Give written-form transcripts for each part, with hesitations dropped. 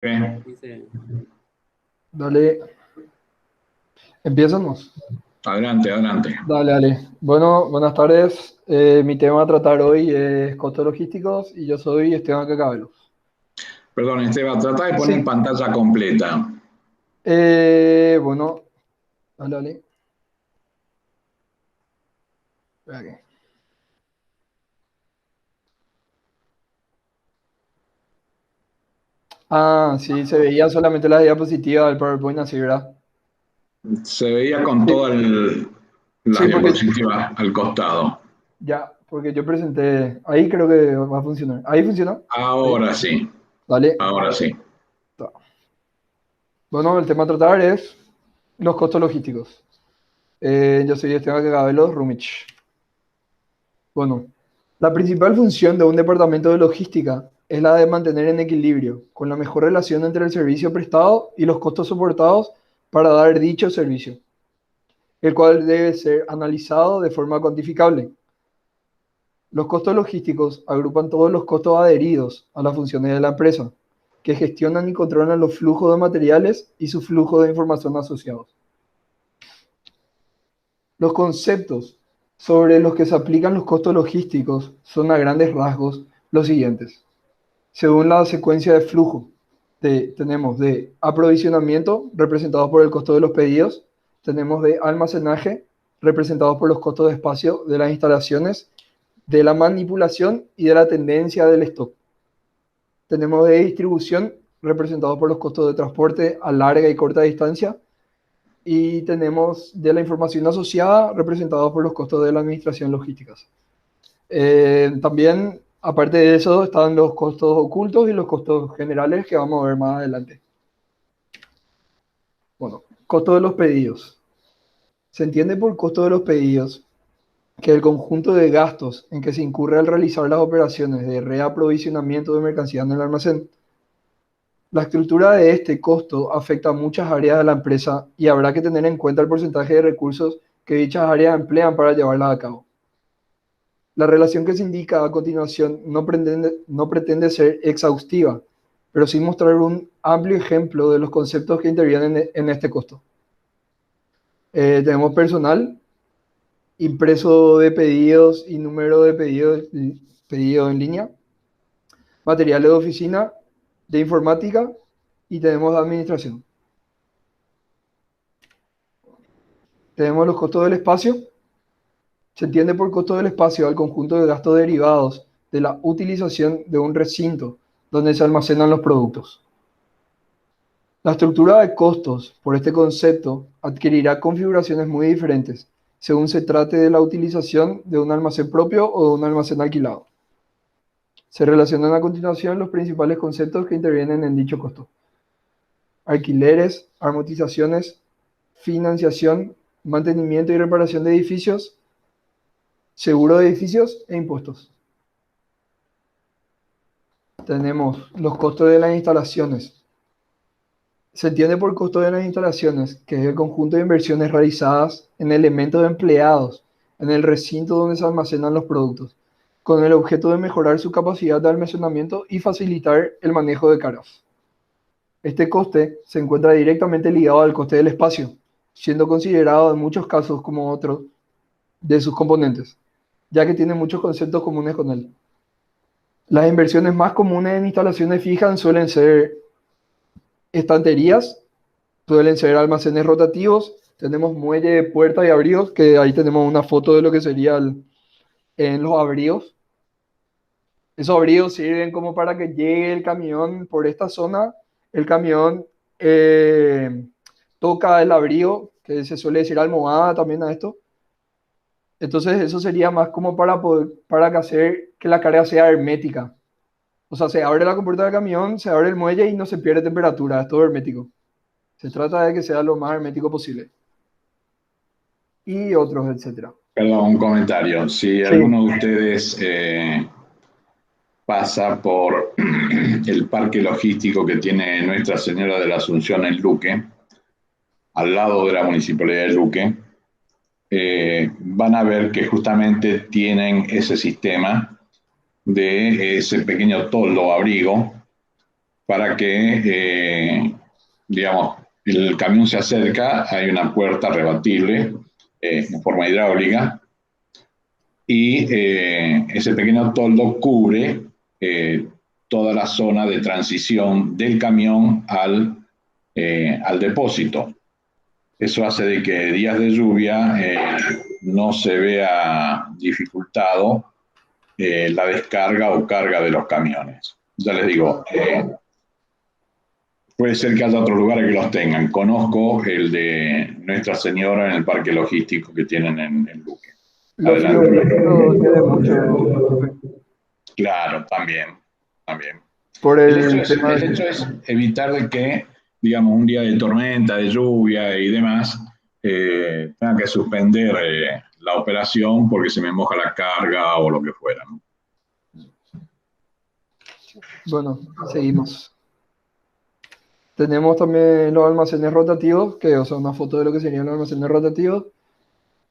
Bien. Dice, Dale, empezamos. Adelante, adelante. Dale, dale. Bueno, buenas tardes. Mi tema a tratar hoy es costos logísticos y yo soy Esteban Cacabelo. Perdón, Esteban, trata de poner Sí. pantalla completa. Bueno, dale, dale. Espera que- Ah, sí, se veía solamente la diapositiva del PowerPoint así, ¿verdad? Se veía con Sí, todas las sí, porque diapositivas al costado. porque yo presenté. Ahí creo que va a funcionar. ¿Ahí funciona? Ahí. Ahora sí, Dale. ahora sí. Bueno, el tema a tratar es los costos logísticos. Yo soy Esteban Cacabelo, Rumich. Bueno, la principal función de un departamento de logística es la de mantener en equilibrio, con la mejor relación entre el servicio prestado y los costos soportados para dar dicho servicio, el cual debe ser analizado de forma cuantificable. Los costos logísticos agrupan todos los costos adheridos a las funciones de la empresa, que gestionan y controlan los flujos de materiales y su flujo de información asociados. Los conceptos sobre los que se aplican los costos logísticos son a grandes rasgos los siguientes. Según la secuencia de flujo, tenemos de aprovisionamiento, representados por el costo de los pedidos, tenemos de almacenaje, representados por los costos de espacio de las instalaciones, de la manipulación y de la tendencia del stock. Tenemos de distribución, representados por los costos de transporte a larga y corta distancia, y tenemos de la información asociada, representados por los costos de la administración logísticas. También, aparte de eso, están los costos ocultos y los costos generales que vamos a ver más adelante. Bueno, costo de los pedidos. Se entiende por costo de los pedidos que el conjunto de gastos en que se incurre al realizar las operaciones de reaprovisionamiento de mercancía en el almacén. La estructura de este costo afecta a muchas áreas de la empresa y habrá que tener en cuenta el porcentaje de recursos que dichas áreas emplean para llevarlas a cabo. La relación que se indica a continuación no pretende ser exhaustiva, pero sí mostrar un amplio ejemplo de los conceptos que intervienen en este costo. Tenemos personal, impreso de pedidos y número de pedidos en línea, materiales de oficina, de informática y tenemos de administración. Tenemos los costos del espacio. Se entiende por costo del espacio al conjunto de gastos derivados de la utilización de un recinto donde se almacenan los productos. La estructura de costos por este concepto adquirirá configuraciones muy diferentes según se trate de la utilización de un almacén propio o de un almacén alquilado. Se relacionan a continuación los principales conceptos que intervienen en dicho costo: alquileres, amortizaciones, financiación, mantenimiento y reparación de edificios, seguro de edificios e impuestos. Tenemos los costos de las instalaciones. Se entiende por costo de las instalaciones que es el conjunto de inversiones realizadas en elementos empleados en el recinto donde se almacenan los productos, con el objeto de mejorar su capacidad de almacenamiento y facilitar el manejo de cargas. Este coste se encuentra directamente ligado al coste del espacio, siendo considerado en muchos casos como otro de sus componentes, ya que tiene muchos conceptos comunes con él. Las inversiones más comunes en instalaciones fijas suelen ser estanterías, suelen ser almacenes rotativos, tenemos muelle de puerta y abrigos, que ahí tenemos una foto de lo que sería en los abrigos. Esos abrigos sirven como para que llegue el camión por esta zona, el camión eh, toca el abrigo, que se suele decir almohada también a esto. Entonces eso sería más como para hacer que la carga sea hermética. O sea, se abre la compuerta del camión, se abre el muelle y no se pierde temperatura, es todo hermético. Se trata de que sea lo más hermético posible. Y otros, etcétera. Perdón, un comentario. Si Sí, alguno de ustedes pasa por el parque logístico que tiene Nuestra Señora de la Asunción en Luque, al lado de la Municipalidad de Luque, van a ver que justamente tienen ese sistema de ese pequeño toldo abrigo para que, digamos, el camión se acerca, hay una puerta rebatible en forma hidráulica, y ese pequeño toldo cubre toda la zona de transición del camión al depósito. Eso hace de que días de lluvia no se vea dificultado la descarga o carga de los camiones. Ya les digo, puede ser que haya otros lugares que los tengan. Conozco el de Nuestra Señora en el parque logístico que tienen en Luque. Los Adelante. frigoríficos tienen mucho, profe, Claro, también. por El hecho el es, tema el hecho de... es evitar de que, digamos, un día de tormenta, de lluvia y demás, tenga que suspender la operación porque se me moja la carga o lo que fuera, ¿no? Bueno, seguimos. Tenemos también los almacenes rotativos, que o sea, una foto de lo que serían los almacenes rotativos,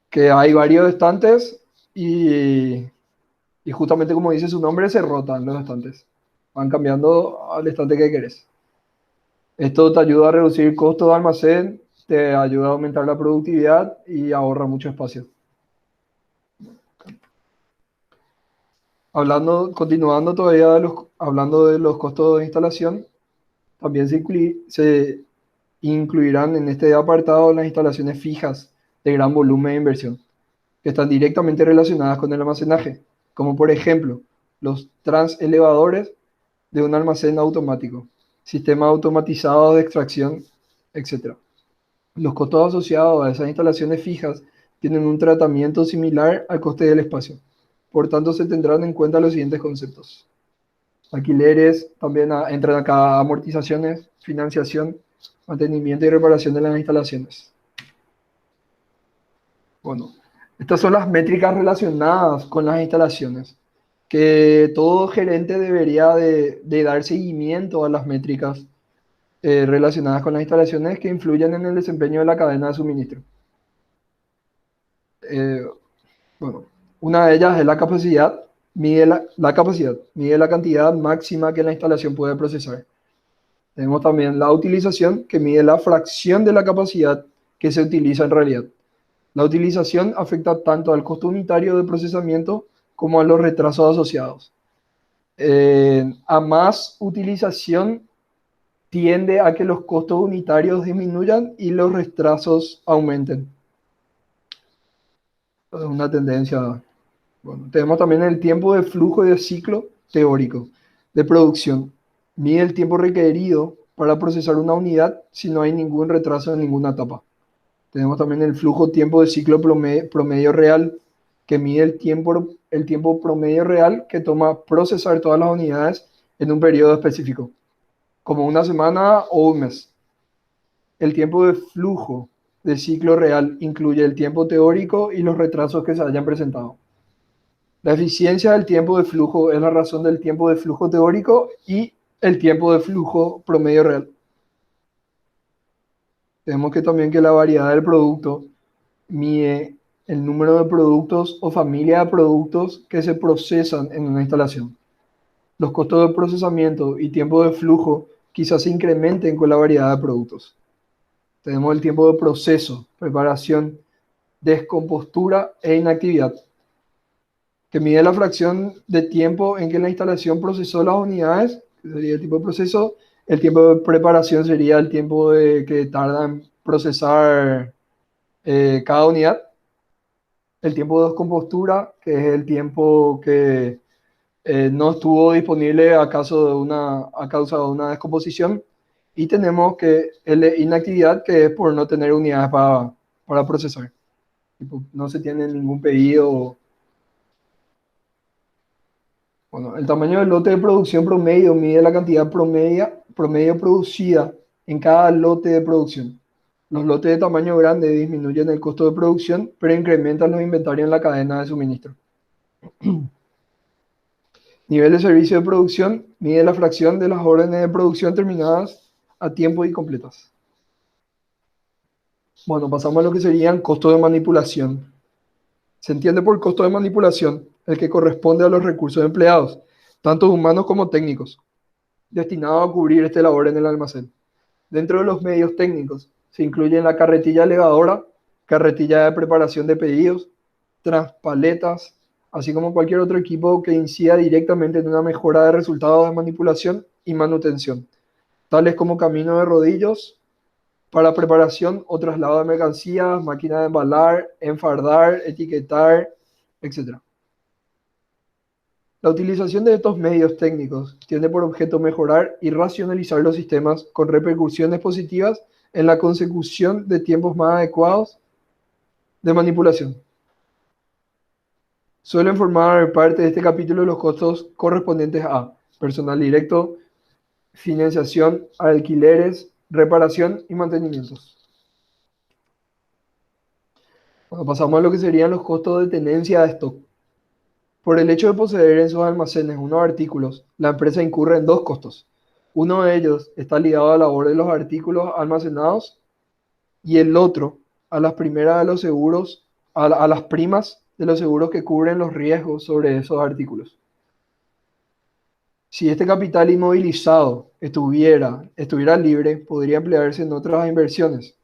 que hay varios estantes y justamente como dice su nombre, se rotan los estantes. Van cambiando al estante que querés. Esto te ayuda a reducir costos de almacén, te ayuda a aumentar la productividad y ahorra mucho espacio. Continuando todavía hablando de los costos de instalación, también se incluirán en este apartado las instalaciones fijas de gran volumen de inversión, que están directamente relacionadas con el almacenaje, como por ejemplo los transelevadores de un almacén automático, sistemas automatizados de extracción, etc. Los costos asociados a esas instalaciones fijas tienen un tratamiento similar al coste del espacio. Por tanto, se tendrán en cuenta los siguientes conceptos. Alquileres, también entran acá amortizaciones, financiación, mantenimiento y reparación de las instalaciones. Bueno, estas son las métricas relacionadas con las instalaciones, que todo gerente debería de dar seguimiento a las métricas relacionadas con las instalaciones que influyen en el desempeño de la cadena de suministro. Eh, bueno, una de ellas es la capacidad, mide la cantidad máxima que la instalación puede procesar. Tenemos también la utilización, que mide la fracción de la capacidad que se utiliza en realidad. La utilización afecta tanto al costo unitario de procesamiento como a los retrasos asociados. A más utilización tiende a que los costos unitarios disminuyan y los retrasos aumenten. Es una tendencia. Bueno, tenemos también el tiempo de flujo y de ciclo teórico de producción. Mide el tiempo requerido para procesar una unidad si no hay ningún retraso en ninguna etapa. Tenemos también el flujo tiempo de ciclo promedio real, que mide el tiempo promedio real que toma procesar todas las unidades en un periodo específico, como una semana o un mes. El tiempo de flujo de ciclo real incluye el tiempo teórico y los retrasos que se hayan presentado. La eficiencia del tiempo de flujo es la razón del tiempo de flujo teórico y el tiempo de flujo promedio real. Tenemos que también que la variedad del producto mide el número de productos o familia de productos que se procesan en una instalación. Los costos de procesamiento y tiempo de flujo quizás se incrementen con la variedad de productos. Tenemos el tiempo de proceso, preparación, descompostura e inactividad, que mide la fracción de tiempo en que la instalación procesó las unidades, que sería el tipo de proceso. El tiempo de preparación sería el tiempo que tarda en procesar cada unidad. El tiempo de descompostura, que es el tiempo que no estuvo disponible a causa de una descomposición. Y tenemos que la inactividad, que es por no tener unidades para procesar. No se tiene ningún pedido. Bueno, el tamaño del lote de producción promedio mide la cantidad promedio producida en cada lote de producción. Los lotes de tamaño grande disminuyen el costo de producción, pero incrementan los inventarios en la cadena de suministro. Nivel de servicio de producción mide la fracción de las órdenes de producción terminadas a tiempo y completas. Bueno, pasamos a lo que serían costos de manipulación. Se entiende por costo de manipulación el que corresponde a los recursos empleados, tanto humanos como técnicos, destinado a cubrir este labor en el almacén. Dentro de los medios técnicos se incluyen la carretilla elevadora, carretilla de preparación de pedidos, transpaletas, así como cualquier otro equipo que incida directamente en una mejora de resultados de manipulación y manutención, tales como camino de rodillos para preparación o traslado de mercancías, máquina de embalar, enfardar, etiquetar, etc. La utilización de estos medios técnicos tiene por objeto mejorar y racionalizar los sistemas con repercusiones positivas en la consecución de tiempos más adecuados de manipulación. Suelen formar parte de este capítulo los costos correspondientes a personal directo, financiación, alquileres, reparación y mantenimientos. Bueno, pasamos a lo que serían los costos de tenencia de stock. Por el hecho de poseer en sus almacenes unos artículos, la empresa incurre en dos costos. Uno de ellos está ligado a la labor de los artículos almacenados y el otro a las primeras de los seguros, a las primas de los seguros que cubren los riesgos sobre esos artículos. Si este capital inmovilizado estuviera libre, podría emplearse en otras inversiones,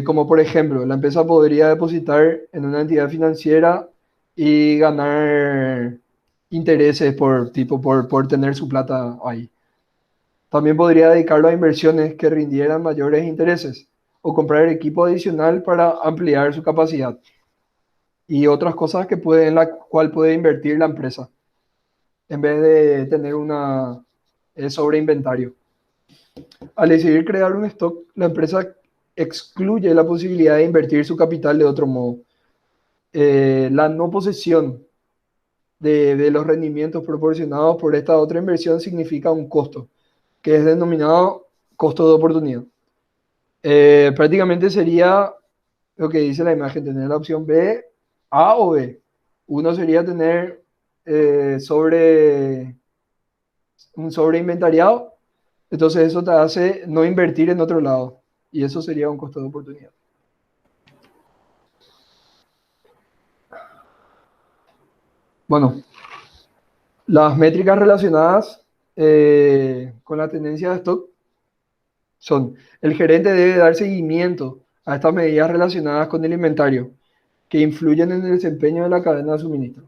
como por ejemplo, la empresa podría depositar en una entidad financiera y ganar intereses por tener su plata ahí. También podría dedicarlo a inversiones que rindieran mayores intereses o comprar equipo adicional para ampliar su capacidad y otras cosas en la cual puede invertir la empresa en vez de tener una sobreinventario. Al decidir crear un stock, la empresa excluye la posibilidad de invertir su capital de otro modo. La no posesión de los rendimientos proporcionados por esta otra inversión significa un costo, que es denominado costo de oportunidad. Prácticamente sería lo que dice la imagen, tener la opción B, A o B. Uno sería tener un sobreinventariado, entonces eso te hace no invertir en otro lado, y eso sería un costo de oportunidad. Bueno, las métricas relacionadas con la tendencia de stock son: el gerente debe dar seguimiento a estas medidas relacionadas con el inventario que influyen en el desempeño de la cadena de suministro.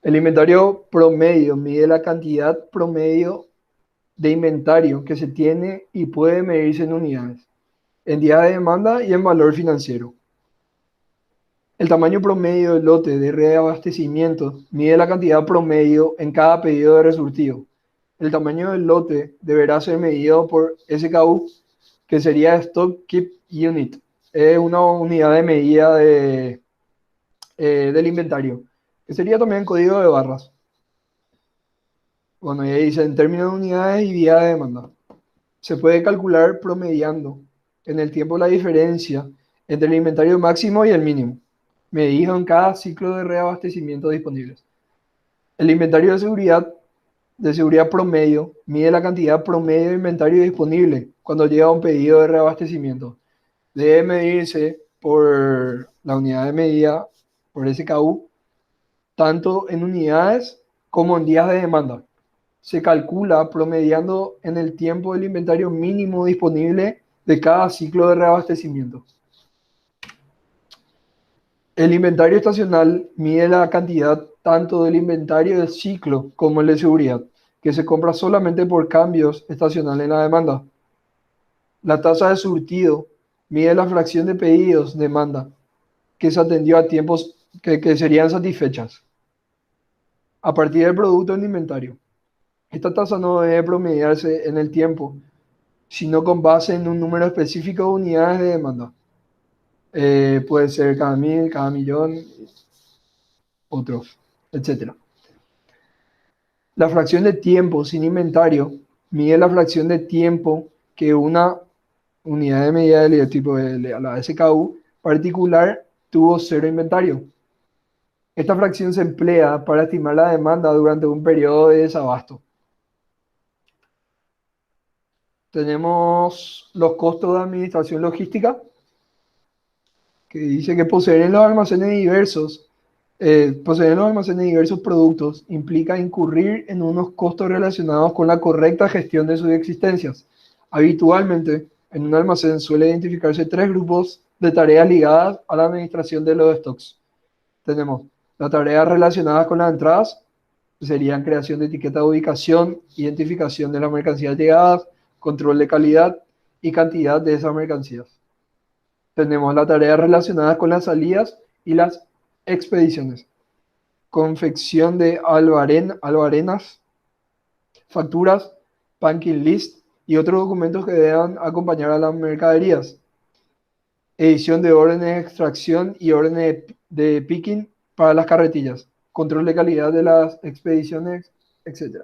El inventario promedio mide la cantidad promedio de inventario que se tiene y puede medirse en unidades, en días de demanda y en valor financiero. El tamaño promedio del lote de reabastecimiento mide la cantidad promedio en cada pedido de resurtido. El tamaño del lote deberá ser medido por SKU, que sería Stock Keep Unit. Es una unidad de medida del inventario, que sería también código de barras. Bueno, y ahí dice en términos de unidades y día de demanda. Se puede calcular promediando en el tiempo la diferencia entre el inventario máximo y el mínimo, medido en cada ciclo de reabastecimiento disponibles. El inventario de seguridad promedio mide la cantidad promedio de inventario disponible cuando llega un pedido de reabastecimiento. Debe medirse por la unidad de medida, por SKU, tanto en unidades como en días de demanda. Se calcula promediando en el tiempo del inventario mínimo disponible de cada ciclo de reabastecimiento. El inventario estacional mide la cantidad tanto del inventario del ciclo como el de seguridad, que se compra solamente por cambios estacionales en la demanda. La tasa de surtido mide la fracción de pedidos demanda que se atendió a tiempos que serían satisfechas a partir del producto en inventario. Esta tasa no debe promediarse en el tiempo, sino con base en un número específico de unidades de demanda. Puede ser cada 1000, cada millón, otros, etc. La fracción de tiempo sin inventario mide la fracción de tiempo que una unidad de medida del tipo de la SKU particular tuvo cero inventario. Esta fracción se emplea para estimar la demanda durante un periodo de desabasto. Tenemos los costos de administración logística, que dice que poseer en los almacenes diversos Poseer los almacenes diversos productos implica incurrir en unos costos relacionados con la correcta gestión de sus existencias. Habitualmente, en un almacén suele identificarse tres grupos de tareas ligadas a la administración de los stocks. Tenemos las tareas relacionadas con las entradas, que serían creación de etiqueta de ubicación, identificación de las mercancías llegadas, control de calidad y cantidad de esas mercancías. Tenemos las tareas relacionadas con las salidas y las expediciones. Confección de albarenas, facturas, packing list y otros documentos que deban acompañar a las mercaderías. Edición de órdenes de extracción y órdenes de picking para las carretillas. Control de calidad de las expediciones, etc.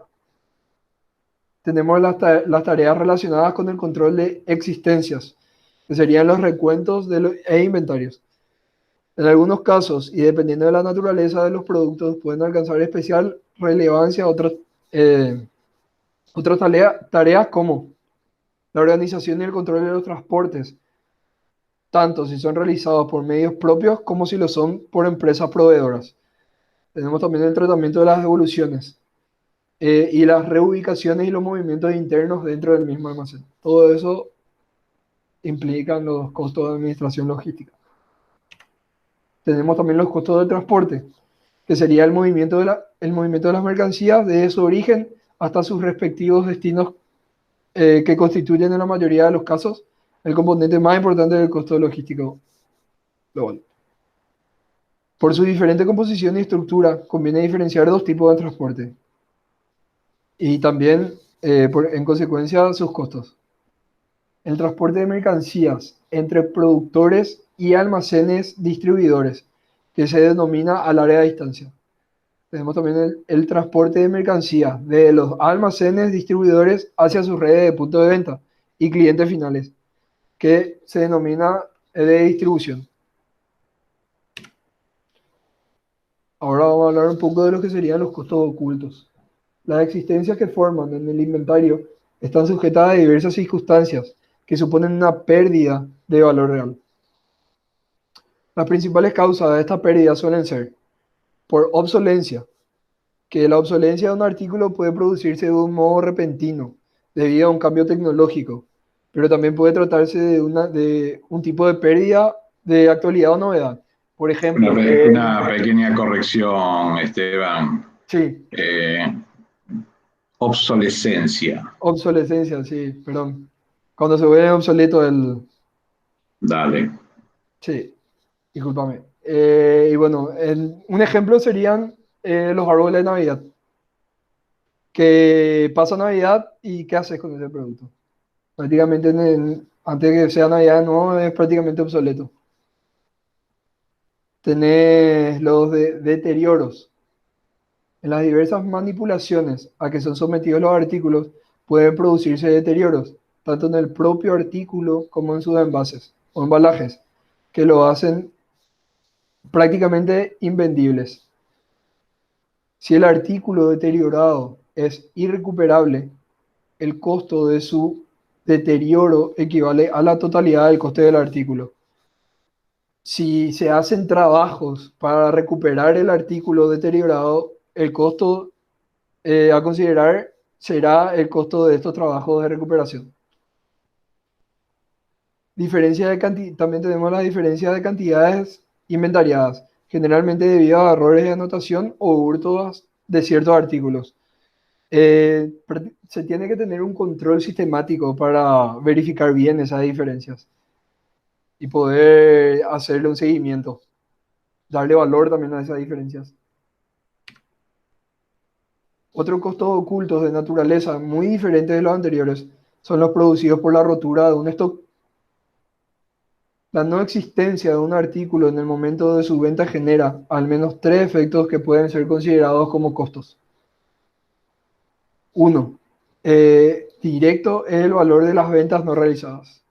Tenemos las tareas relacionadas con el control de existencias, que serían los recuentos e inventarios. En algunos casos, y dependiendo de la naturaleza de los productos, pueden alcanzar especial relevancia otras tareas como la organización y el control de los transportes, tanto si son realizados por medios propios como si lo son por empresas proveedoras. Tenemos también el tratamiento de las devoluciones y las reubicaciones y los movimientos internos dentro del mismo almacén. Todo eso implica los costos de administración logística. Tenemos también los costos de transporte, que sería el movimiento de las mercancías desde su origen hasta sus respectivos destinos, que constituyen en la mayoría de los casos el componente más importante del costo logístico global. Por su diferente composición y estructura, conviene diferenciar dos tipos de transporte y también, en consecuencia, sus costos. El transporte de mercancías entre productores y almacenes distribuidores, que se denomina a larga distancia. Tenemos también el transporte de mercancías de los almacenes distribuidores hacia sus redes de punto de venta y clientes finales, que se denomina de distribución. Ahora vamos a hablar un poco de lo que serían los costos ocultos. Las existencias que forman en el inventario están sujetas a diversas circunstancias que suponen una pérdida de valor real. Las principales causas de esta pérdida suelen ser por obsolencia, que la obsolencia de un artículo puede producirse de un modo repentino debido a un cambio tecnológico, pero también puede tratarse de un tipo de pérdida de actualidad o novedad. Por ejemplo, Una pequeña corrección, Esteban. sí, Obsolescencia. obsolescencia, sí, perdón. Cuando se vuelve obsoleto Dale. sí, discúlpame. Y bueno, un ejemplo serían los árboles de Navidad. Que pasa Navidad y ¿qué haces con ese producto? Prácticamente antes de que sea Navidad no es prácticamente obsoleto. Tenés los deterioros. En las diversas manipulaciones a que son sometidos los artículos pueden producirse deterioros, tanto en el propio artículo como en sus envases o embalajes, que lo hacen prácticamente invendibles. Si el artículo deteriorado es irrecuperable, el costo de su deterioro equivale a la totalidad del coste del artículo. Si se hacen trabajos para recuperar el artículo deteriorado, el costo a considerar será el costo de estos trabajos de recuperación. También tenemos la diferencia de cantidades inventariadas, generalmente debido a errores de anotación o hurtos de ciertos artículos. Se tiene que tener un control sistemático para verificar bien esas diferencias y poder hacerle un seguimiento, darle valor también a esas diferencias. Otros costos ocultos de naturaleza muy diferentes de los anteriores son los producidos por la rotura de un stock. La no existencia de un artículo en el momento de su venta genera al menos tres efectos que pueden ser considerados como costos. Uno, directo es el valor de las ventas no realizadas.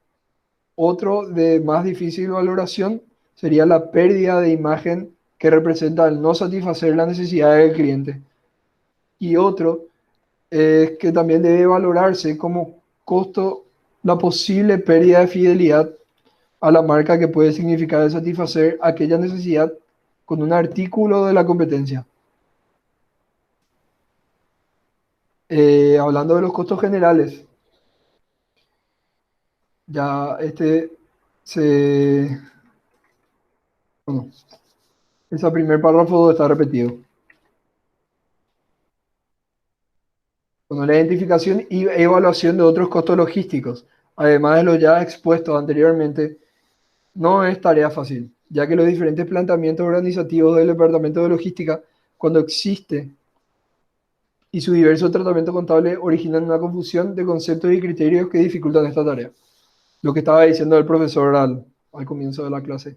Otro de más difícil valoración sería la pérdida de imagen que representa el no satisfacer las necesidades del cliente. Y otro es que también debe valorarse como costo la posible pérdida de fidelidad a la marca que puede significar el satisfacer aquella necesidad con un artículo de la competencia. Hablando de los costos generales, ya bueno, ese primer párrafo está repetido. Bueno, la identificación y evaluación de otros costos logísticos, además de los ya expuestos anteriormente, no es tarea fácil, ya que los diferentes planteamientos organizativos del Departamento de Logística, cuando existe, y su diverso tratamiento contable originan una confusión de conceptos y criterios que dificultan esta tarea. Lo que estaba diciendo el profesor al comienzo de la clase.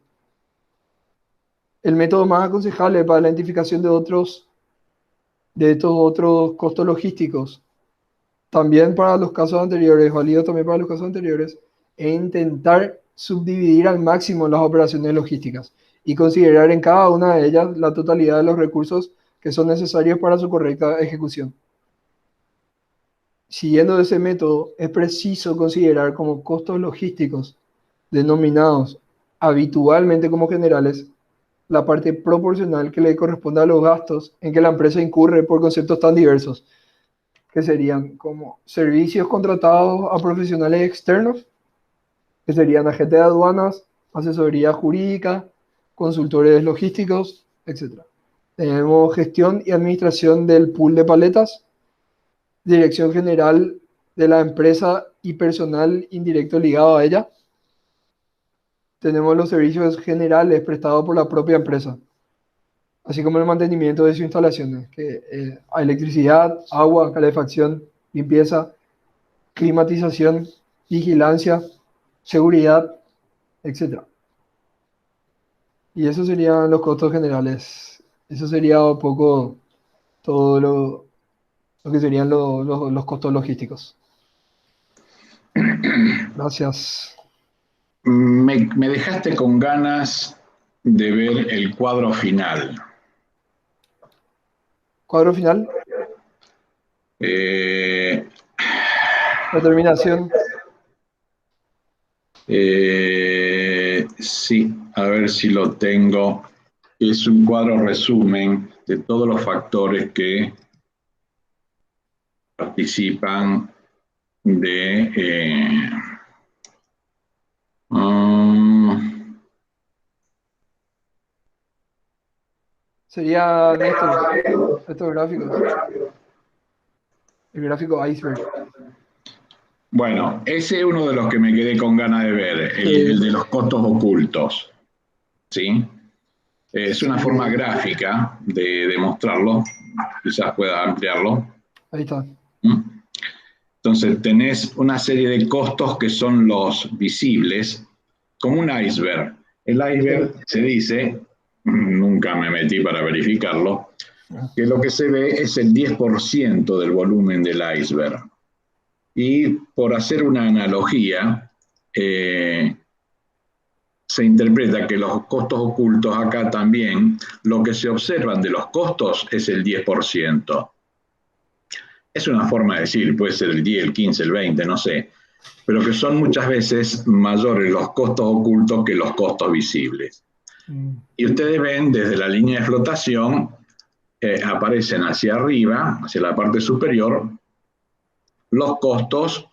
El método más aconsejable para la identificación de estos otros costos logísticos, también para los casos anteriores, válido también para los casos anteriores, es intentar subdividir al máximo las operaciones logísticas y considerar en cada una de ellas la totalidad de los recursos que son necesarios para su correcta ejecución. Siguiendo ese método, es preciso considerar como costos logísticos, denominados habitualmente como generales, la parte proporcional que le corresponde a los gastos en que la empresa incurre por conceptos tan diversos, que serían como servicios contratados a profesionales externos, que serían agentes de aduanas, asesoría jurídica, consultores logísticos, etc. Tenemos gestión y administración del pool de paletas, dirección general de la empresa y personal indirecto ligado a ella. Tenemos los servicios generales prestados por la propia empresa, así como el mantenimiento de sus instalaciones, que electricidad, agua, calefacción, limpieza, climatización, vigilancia, seguridad, etc. Y esos serían los costos generales. Eso sería un poco todo lo que serían los costos logísticos. Gracias. Me dejaste con ganas de ver el cuadro final. Cuadro final. La terminación. Sí, a ver si lo tengo. Es un cuadro resumen de todos los factores que participan de... Serían estos gráficos. El gráfico iceberg. Bueno, ese es uno de los que me quedé con ganas de ver, el de los costos ocultos. ¿Sí? Es una forma gráfica de demostrarlo, quizás pueda ampliarlo. Ahí está. Entonces tenés una serie de costos que son los visibles, como un iceberg. El iceberg se dice, nunca me metí para verificarlo, que lo que se ve es el 10% del volumen del iceberg. Y por hacer una analogía, se interpreta que los costos ocultos acá también, lo que se observan de los costos es el 10%. Es una forma de decir, puede ser el 10, el 15, el 20, no sé, pero que son muchas veces mayores los costos ocultos que los costos visibles. Y ustedes ven desde la línea de flotación, aparecen hacia arriba, hacia la parte superior, los costos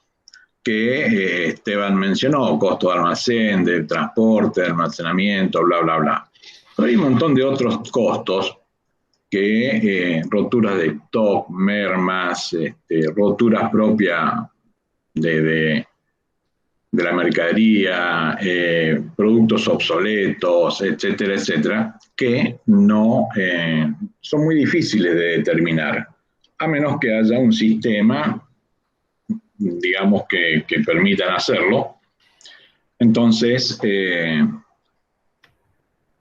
que Esteban mencionó, costo de almacén, de transporte, de almacenamiento, bla, bla, bla. Pero hay un montón de otros costos que roturas de stock, mermas, roturas propias de la mercadería, productos obsoletos, etcétera, etcétera, que no son muy difíciles de determinar, a menos que haya un sistema, digamos, que permitan hacerlo. Entonces,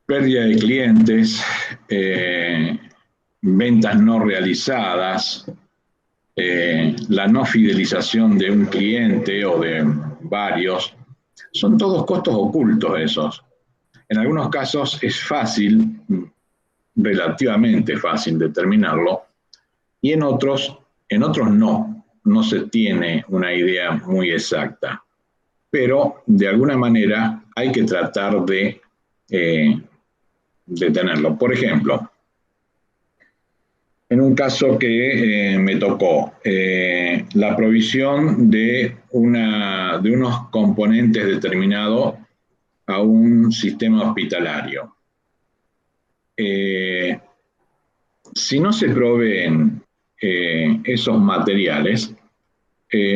pérdida de clientes, ventas no realizadas, la no fidelización de un cliente o de varios, son todos costos ocultos esos. En algunos casos es fácil, relativamente fácil determinarlo, y en otros no se tiene una idea muy exacta. Pero de alguna manera hay que tratar de de tenerlo. Por ejemplo, en un caso que me tocó, la provisión de unos componentes determinados a un sistema hospitalario. Si no se proveen esos materiales,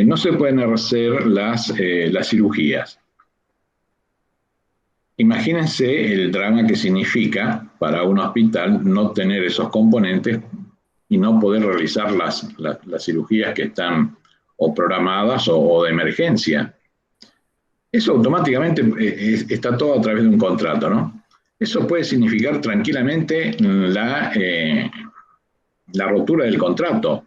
no se pueden hacer las cirugías. Imagínense el drama que significa para un hospital no tener esos componentes y no poder realizar las cirugías que están o programadas o de emergencia. Eso automáticamente está todo a través de un contrato, ¿no? Eso puede significar tranquilamente la rotura del contrato.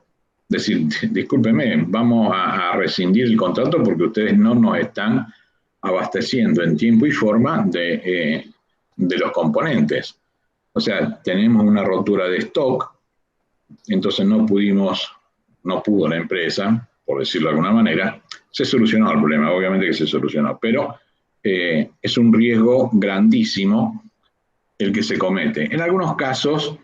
Decir, discúlpeme, vamos a rescindir el contrato porque ustedes no nos están abasteciendo en tiempo y forma de los componentes. O sea, tenemos una rotura de stock, entonces no pudo la empresa, por decirlo de alguna manera. Se solucionó el problema, obviamente que se solucionó, pero es un riesgo grandísimo el que se comete. En algunos casos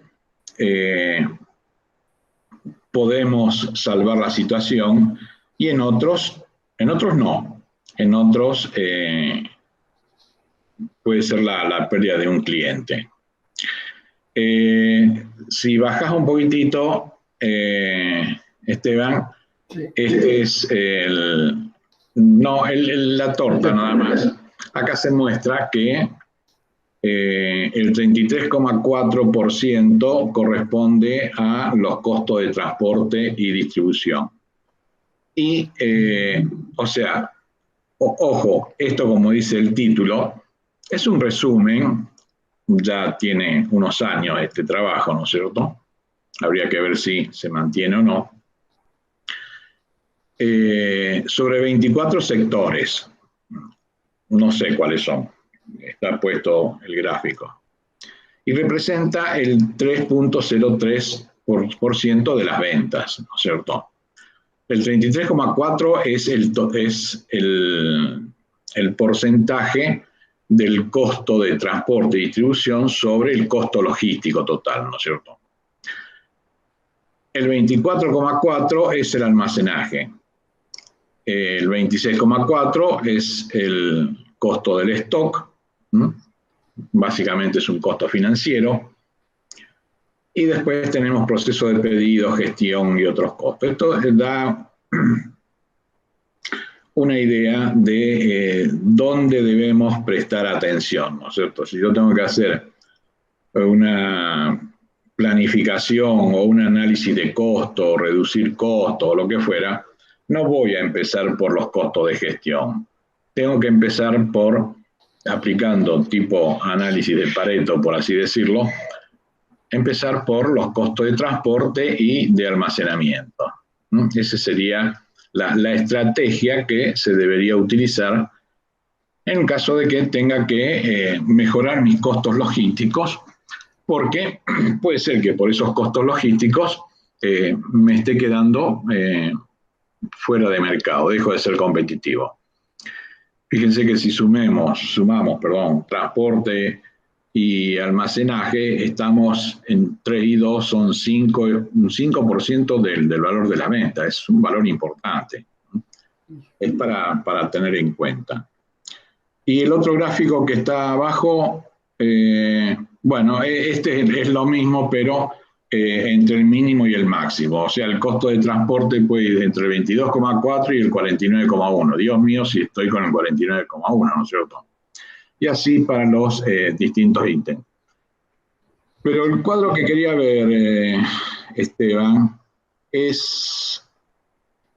podemos salvar la situación y en otros no. En otros puede ser la pérdida de un cliente. Si bajas un poquitito, Esteban, Sí. este es la torta nada más. Acá se muestra que el 33,4% corresponde a los costos de transporte y distribución. Y, o sea, ojo, esto como dice el título, es un resumen, ya tiene unos años este trabajo, ¿no es cierto? Habría que ver si se mantiene o no. Sobre 24 sectores, no sé cuáles son, está puesto el gráfico, y representa el 3,03% de las ventas, ¿no es cierto? El 33,4 es el porcentaje del costo de transporte y distribución sobre el costo logístico total, ¿no es cierto? El 24,4 es el almacenaje. El 26,4 es el costo del stock, ¿no? Básicamente es un costo financiero. Y después tenemos proceso de pedido, gestión y otros costos. Esto da una idea de dónde debemos prestar atención, ¿no es cierto? Si yo tengo que hacer una planificación o un análisis de costo, o reducir costo o lo que fuera, no voy a empezar por los costos de gestión. Tengo que empezar por, aplicando tipo análisis de Pareto, por así decirlo, empezar por los costos de transporte y de almacenamiento. Esa sería la estrategia que se debería utilizar en caso de que tenga que mejorar mis costos logísticos, porque puede ser que por esos costos logísticos me esté quedando fuera de mercado, dejo de ser competitivo. Fíjense que si sumamos, transporte y almacenaje, estamos en 3 y 2, son un 5% del valor de la venta. Es un valor importante. Es para tener en cuenta. Y el otro gráfico que está abajo, bueno, este es lo mismo, pero entre el mínimo y el máximo. O sea, el costo de transporte puede ir entre el 22,4 y el 49,1. Dios mío, si estoy con el 49,1, ¿no es cierto? Y así para los distintos ítems. Pero el cuadro que quería ver, Esteban, es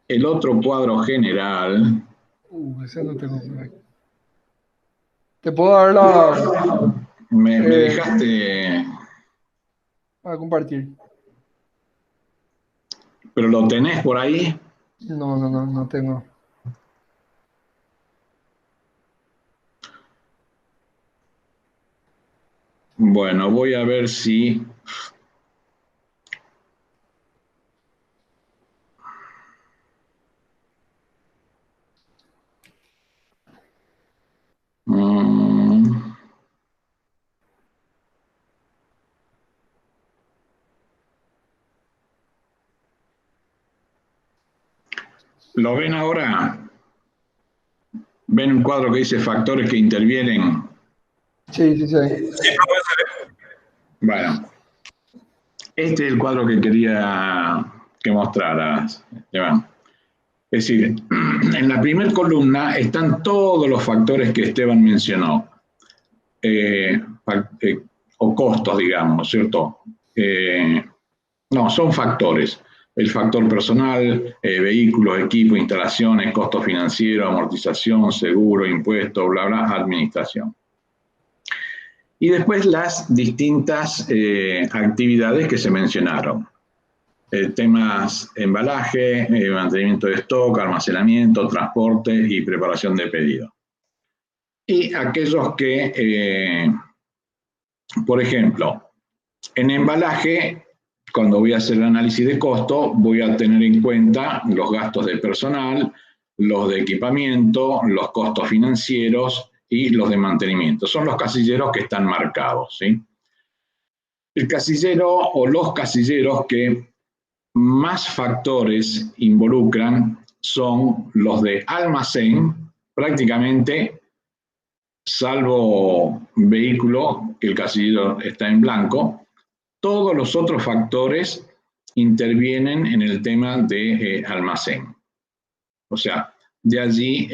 el otro cuadro general. Ese no tengo por ahí. Te puedo dar la... Me dejaste... a compartir. ¿Pero lo tenés por ahí? No tengo. Bueno, voy a ver si... ¿Lo ven ahora? ¿Ven un cuadro que dice factores que intervienen? Sí, sí, sí. Bueno, este es el cuadro que quería que mostraras, Esteban. Es decir, en la primera columna están todos los factores que Esteban mencionó, o costos, digamos, ¿cierto? No, son factores. El factor personal, vehículos, equipo, instalaciones, costo financiero, amortización, seguro, impuestos, bla, bla, administración. Y después las distintas actividades que se mencionaron. Temas embalaje, mantenimiento de stock, almacenamiento, transporte y preparación de pedido. Y aquellos que, por ejemplo, en embalaje, cuando voy a hacer el análisis de costo, voy a tener en cuenta los gastos de personal, los de equipamiento, los costos financieros y los de mantenimiento. Son los casilleros que están marcados, ¿sí? El casillero o los casilleros que más factores involucran son los de almacén, prácticamente, salvo vehículo, que el casillero está en blanco, todos los otros factores intervienen en el tema de almacén. O sea, de allí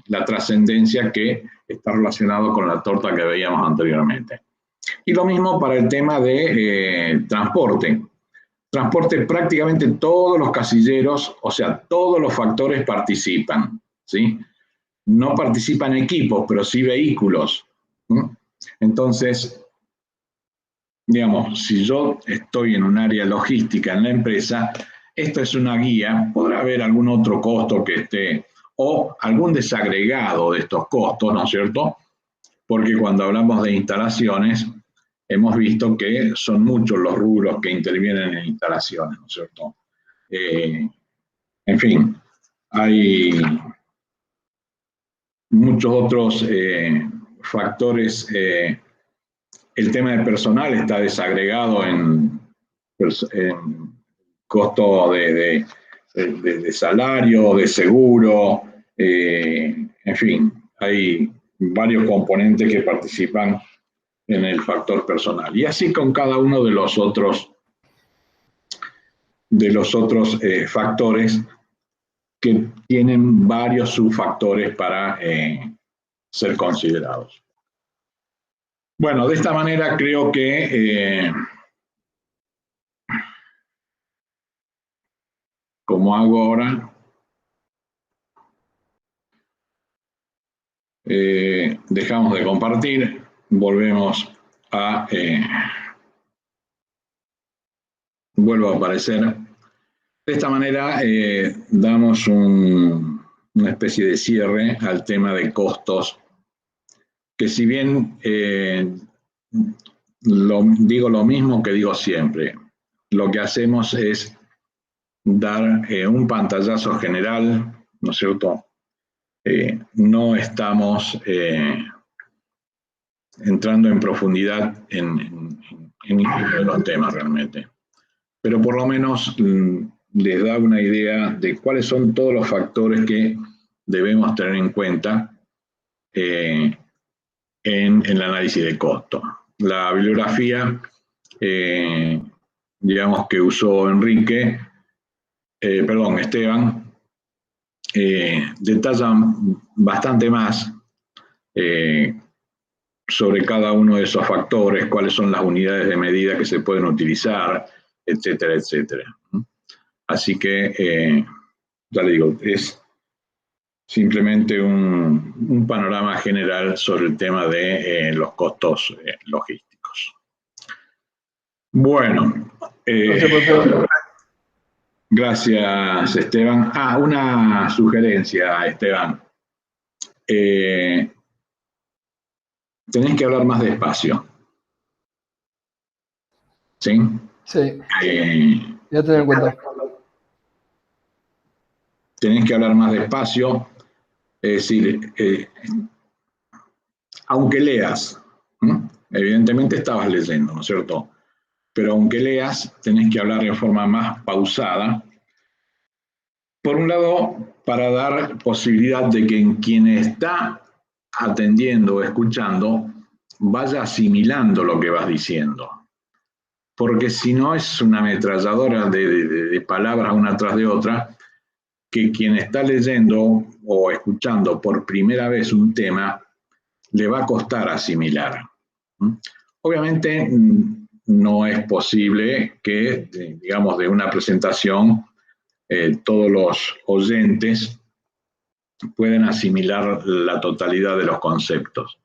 la trascendencia que está relacionado con la torta que veíamos anteriormente. Y lo mismo para el tema de transporte. Transporte, prácticamente todos los casilleros, o sea, todos los factores participan, ¿sí? No participan equipos, pero sí vehículos. Entonces, digamos, si yo estoy en un área logística en la empresa, esto es una guía, podrá haber algún otro costo que esté, o algún desagregado de estos costos, ¿no es cierto? Porque cuando hablamos de instalaciones, hemos visto que son muchos los rubros que intervienen en instalaciones, ¿no es cierto? En fin, hay muchos otros factores. El tema de personal está desagregado en costo de salario, de seguro, en fin, hay varios componentes que participan en el factor personal. Y así con cada uno de los otros factores que tienen varios subfactores para ser considerados. Bueno, de esta manera creo que, como hago ahora, dejamos de compartir, volvemos a... vuelvo a aparecer. De esta manera damos una especie de cierre al tema de costos, que si bien digo lo mismo que digo siempre, lo que hacemos es dar un pantallazo general, ¿no es cierto? No estamos entrando en profundidad en ninguno de los temas realmente, pero por lo menos les da una idea de cuáles son todos los factores que debemos tener en cuenta en el análisis de costo. La bibliografía, digamos, que usó Esteban, detallan bastante más sobre cada uno de esos factores, cuáles son las unidades de medida que se pueden utilizar, etcétera, etcétera. Así que, ya le digo, es simplemente un panorama general sobre el tema de los costos logísticos. Bueno, gracias, Esteban. Una sugerencia, Esteban. Tenés que hablar más despacio. ¿Sí? Sí. Voy a tener en cuenta. Tenés que hablar más despacio. Es decir, aunque leas, evidentemente estabas leyendo, ¿no es cierto? Pero aunque leas, tenés que hablar de forma más pausada, Por un lado, para dar posibilidad de que quien está atendiendo o escuchando vaya asimilando lo que vas diciendo. Porque si no es una ametralladora de palabras una tras de otra, que quien está leyendo o escuchando por primera vez un tema le va a costar asimilar. Obviamente no es posible que, digamos, de una presentación todos los oyentes pueden asimilar la totalidad de los conceptos.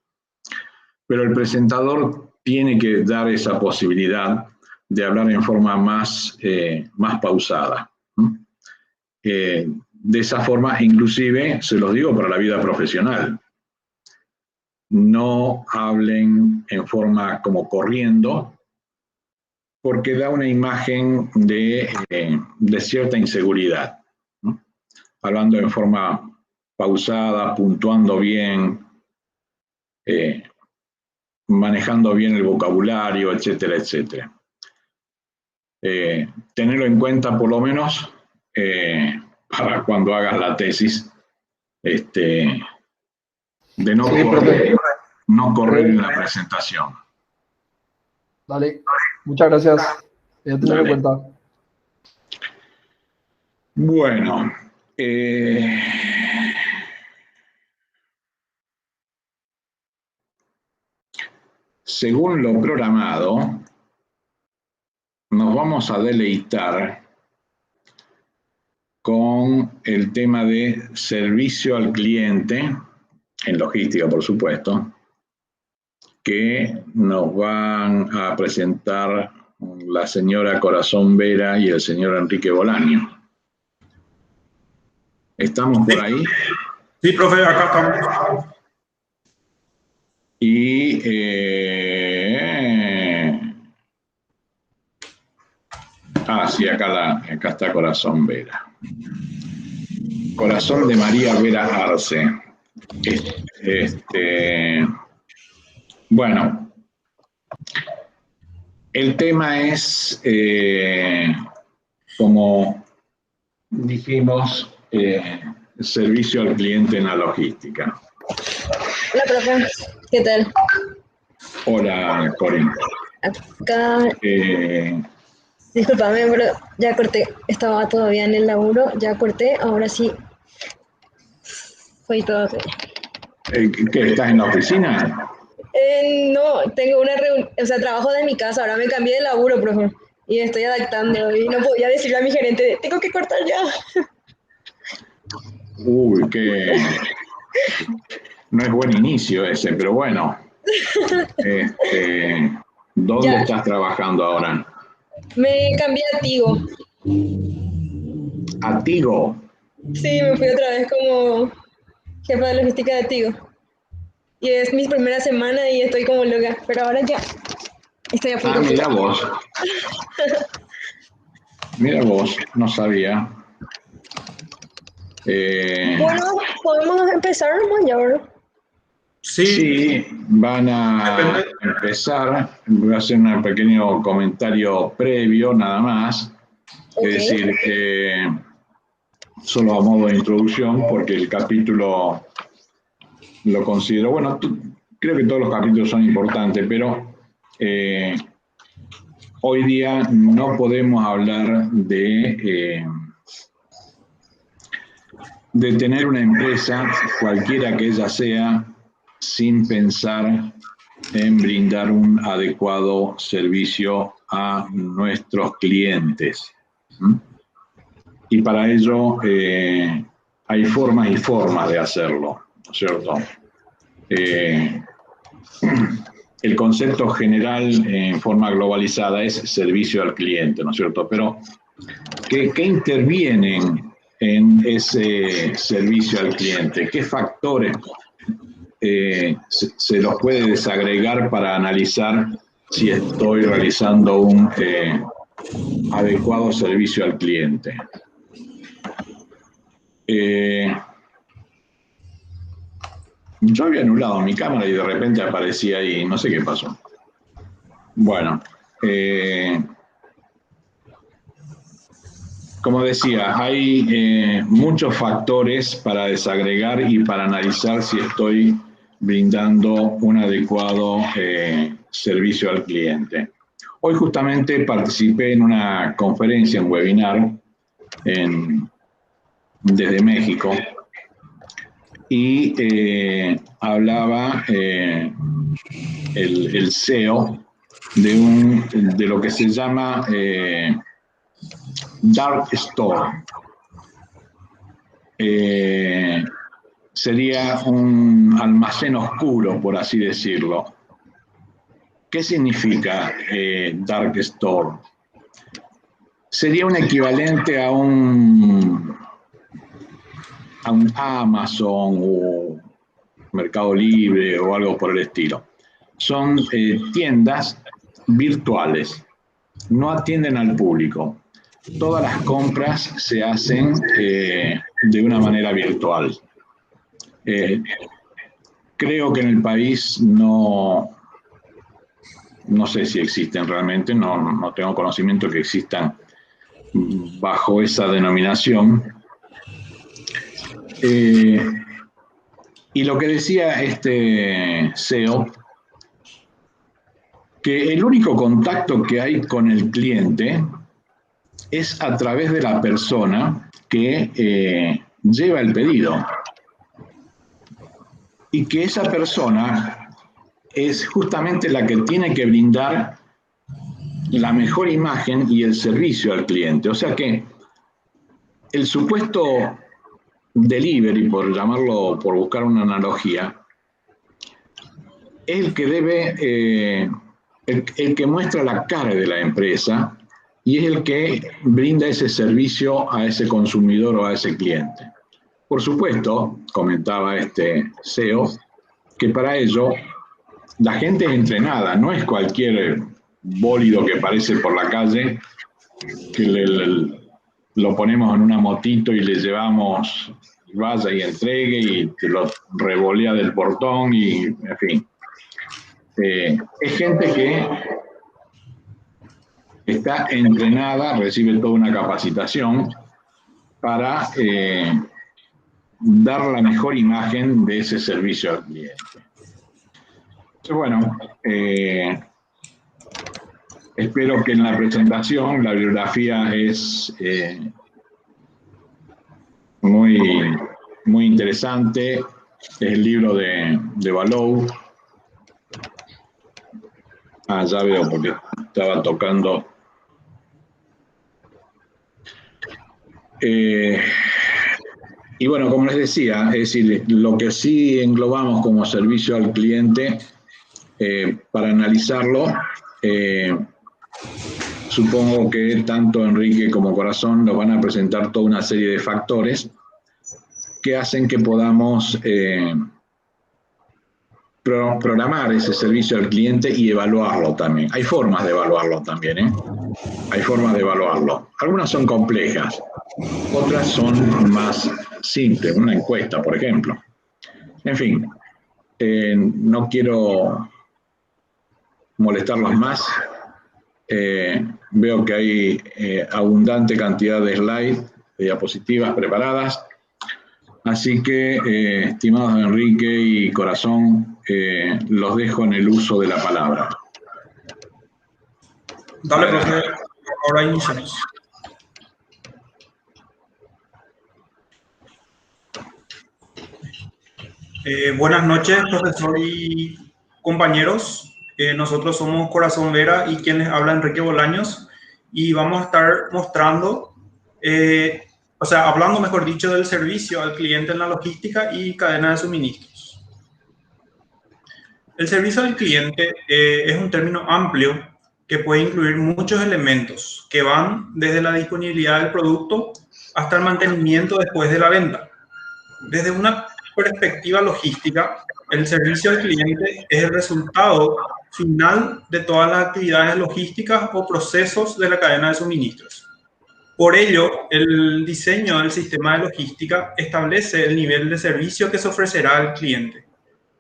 Pero el presentador tiene que dar esa posibilidad de hablar en forma más pausada. De esa forma, inclusive, se los digo para la vida profesional, no hablen en forma como corriendo, porque da una imagen de cierta inseguridad. Hablando en forma pausada, puntuando bien, manejando bien el vocabulario, etcétera, etcétera. Tenerlo en cuenta por lo menos para cuando hagas la tesis, de no, Sí, no correr en la presentación. Dale, muchas gracias. Voy a tener en cuenta. Bueno, según lo programado, nos vamos a deleitar con el tema de servicio al cliente, en logística, por supuesto, que nos van a presentar la señora Corazón Vera y el señor Enrique Bolaño. ¿Estamos por ahí? Sí, profe, acá estamos. Y sí, acá está Corazón Vera. Corazón de María Vera Arce. Bueno, el tema es, como dijimos, servicio al cliente en la logística. Hola, profe. ¿Qué tal? Hola, Corín. Acá... Discúlpame, pero ya corté. Estaba todavía en el laburo, ya corté, ahora sí. Fue todo. ¿Qué, estás en la oficina? No, tengo una reunión, o sea, trabajo de mi casa, ahora me cambié de laburo, profe, y me estoy adaptando, y no podía decirle a mi gerente, tengo que cortar ya. Uy, no es buen inicio ese, pero bueno. ¿Dónde Ya. estás trabajando ahora? Me cambié a Tigo. ¿A Tigo? Sí, me fui otra vez como jefa de logística de Tigo. Y es mi primera semana y estoy como loca, pero ahora ya estoy a punto. Mira vos. Mira vos, no sabía. Bueno, podemos empezar ya, ¿verdad? Sí, van a empezar. Voy a hacer un pequeño comentario previo, nada más. Okay. Es decir, solo a modo de introducción, porque el capítulo lo considero, bueno, creo que todos los capítulos son importantes, pero hoy día no podemos hablar de tener una empresa, cualquiera que ella sea, sin pensar en brindar un adecuado servicio a nuestros clientes. Y para ello hay formas y formas de hacerlo, ¿no es cierto? El concepto general en forma globalizada es servicio al cliente, ¿no es cierto? Pero, ¿qué intervienen en ese servicio al cliente? ¿Qué factores se los puede desagregar para analizar si estoy realizando un adecuado servicio al cliente? Yo había anulado mi cámara y de repente aparecía ahí, no sé qué pasó. Bueno, como decía, hay muchos factores para desagregar y para analizar si estoy brindando un adecuado servicio al cliente. Hoy justamente participé en una conferencia, un webinar desde México, y hablaba el CEO de lo que se llama Dark Store. Sería un almacén oscuro, por así decirlo. ¿Qué significa Dark Store? Sería un equivalente a un Amazon o Mercado Libre o algo por el estilo. Son tiendas virtuales, no atienden al público. Todas las compras se hacen de una manera virtual. Creo que en el país no sé si existen realmente, no tengo conocimiento que existan bajo esa denominación. Y lo que decía este CEO, que el único contacto que hay con el cliente es a través de la persona que lleva el pedido. Y que esa persona es justamente la que tiene que brindar la mejor imagen y el servicio al cliente. O sea que el supuesto delivery, por llamarlo, por buscar una analogía, es el que debe, el que muestra la cara de la empresa y es el que brinda ese servicio a ese consumidor o a ese cliente. Por supuesto, comentaba este CEO, que para ello la gente es entrenada, no es cualquier bólido que aparece por la calle que lo ponemos en una motito y le llevamos, vaya y entregue y te lo revolea del portón y, en fin. Es gente que está entrenada, recibe toda una capacitación para dar la mejor imagen de ese servicio al cliente. Entonces, bueno, espero que en la presentación la bibliografía es muy interesante. Es el libro de Balou. Ya veo, porque estaba tocando. Y bueno, como les decía, es decir, lo que sí englobamos como servicio al cliente, para analizarlo, supongo que tanto Enrique como Corazón nos van a presentar toda una serie de factores que hacen que podamos programar ese servicio al cliente y evaluarlo también. Hay formas de evaluarlo también, ¿eh? Hay formas de evaluarlo. Algunas son complejas, otras son más simples, una encuesta, por ejemplo. En fin, no quiero molestarlos más. Veo que hay abundante cantidad de slides, de diapositivas preparadas. Así que, estimados Enrique y Corazón, los dejo en el uso de la palabra. Dale, profe. Ahora iniciamos. Buenas noches, profesor y compañeros. Nosotros somos Corazón Vera y quien les habla Enrique Bolaños, y vamos a estar mostrando, hablando, mejor dicho, del servicio al cliente en la logística y cadena de suministros. El servicio al cliente es un término amplio que puede incluir muchos elementos que van desde la disponibilidad del producto hasta el mantenimiento después de la venta. Desde una perspectiva logística, el servicio al cliente es el resultado final de todas las actividades logísticas o procesos de la cadena de suministros. Por ello, el diseño del sistema de logística establece el nivel de servicio que se ofrecerá al cliente.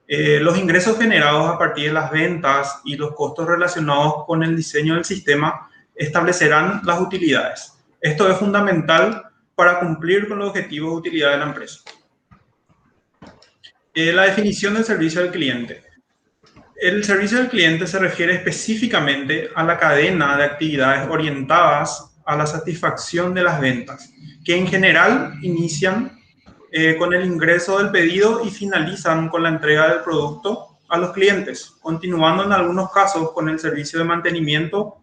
Los ingresos generados a partir de las ventas y los costos relacionados con el diseño del sistema establecerán las utilidades. Esto es fundamental para cumplir con los objetivos de utilidad de la empresa. La definición del servicio al cliente. El servicio al cliente se refiere específicamente a la cadena de actividades orientadas a la satisfacción de las ventas, que en general inician con el ingreso del pedido y finalizan con la entrega del producto a los clientes, continuando en algunos casos con el servicio de mantenimiento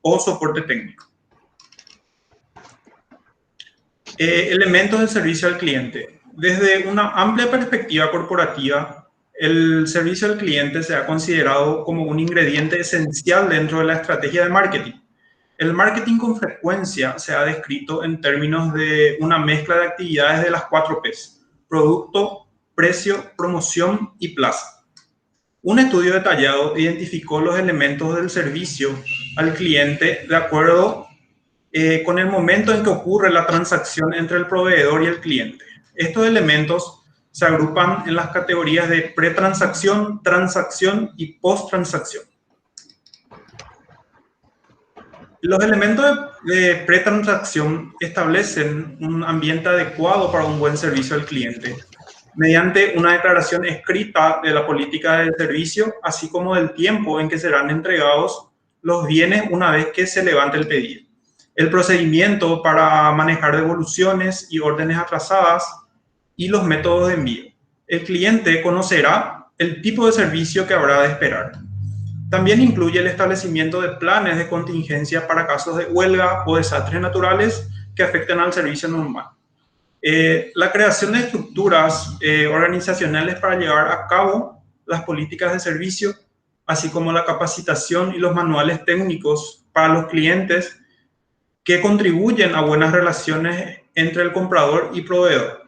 o soporte técnico. Elementos del servicio al cliente. Desde una amplia perspectiva corporativa, el servicio al cliente se ha considerado como un ingrediente esencial dentro de la estrategia de marketing. El marketing con frecuencia se ha descrito en términos de una mezcla de actividades de las 4 Ps: producto, precio, promoción y plaza. Un estudio detallado identificó los elementos del servicio al cliente de acuerdo con el momento en que ocurre la transacción entre el proveedor y el cliente. Estos elementos se agrupan en las categorías de pretransacción, transacción y posttransacción. Los elementos de pretransacción establecen un ambiente adecuado para un buen servicio al cliente, mediante una declaración escrita de la política del servicio, así como del tiempo en que serán entregados los bienes una vez que se levante el pedido, el procedimiento para manejar devoluciones y órdenes atrasadas y los métodos de envío. El cliente conocerá el tipo de servicio que habrá de esperar. También incluye el establecimiento de planes de contingencia para casos de huelga o desastres naturales que afecten al servicio normal. La creación de estructuras organizacionales para llevar a cabo las políticas de servicio, así como la capacitación y los manuales técnicos para los clientes que contribuyen a buenas relaciones entre el comprador y proveedor.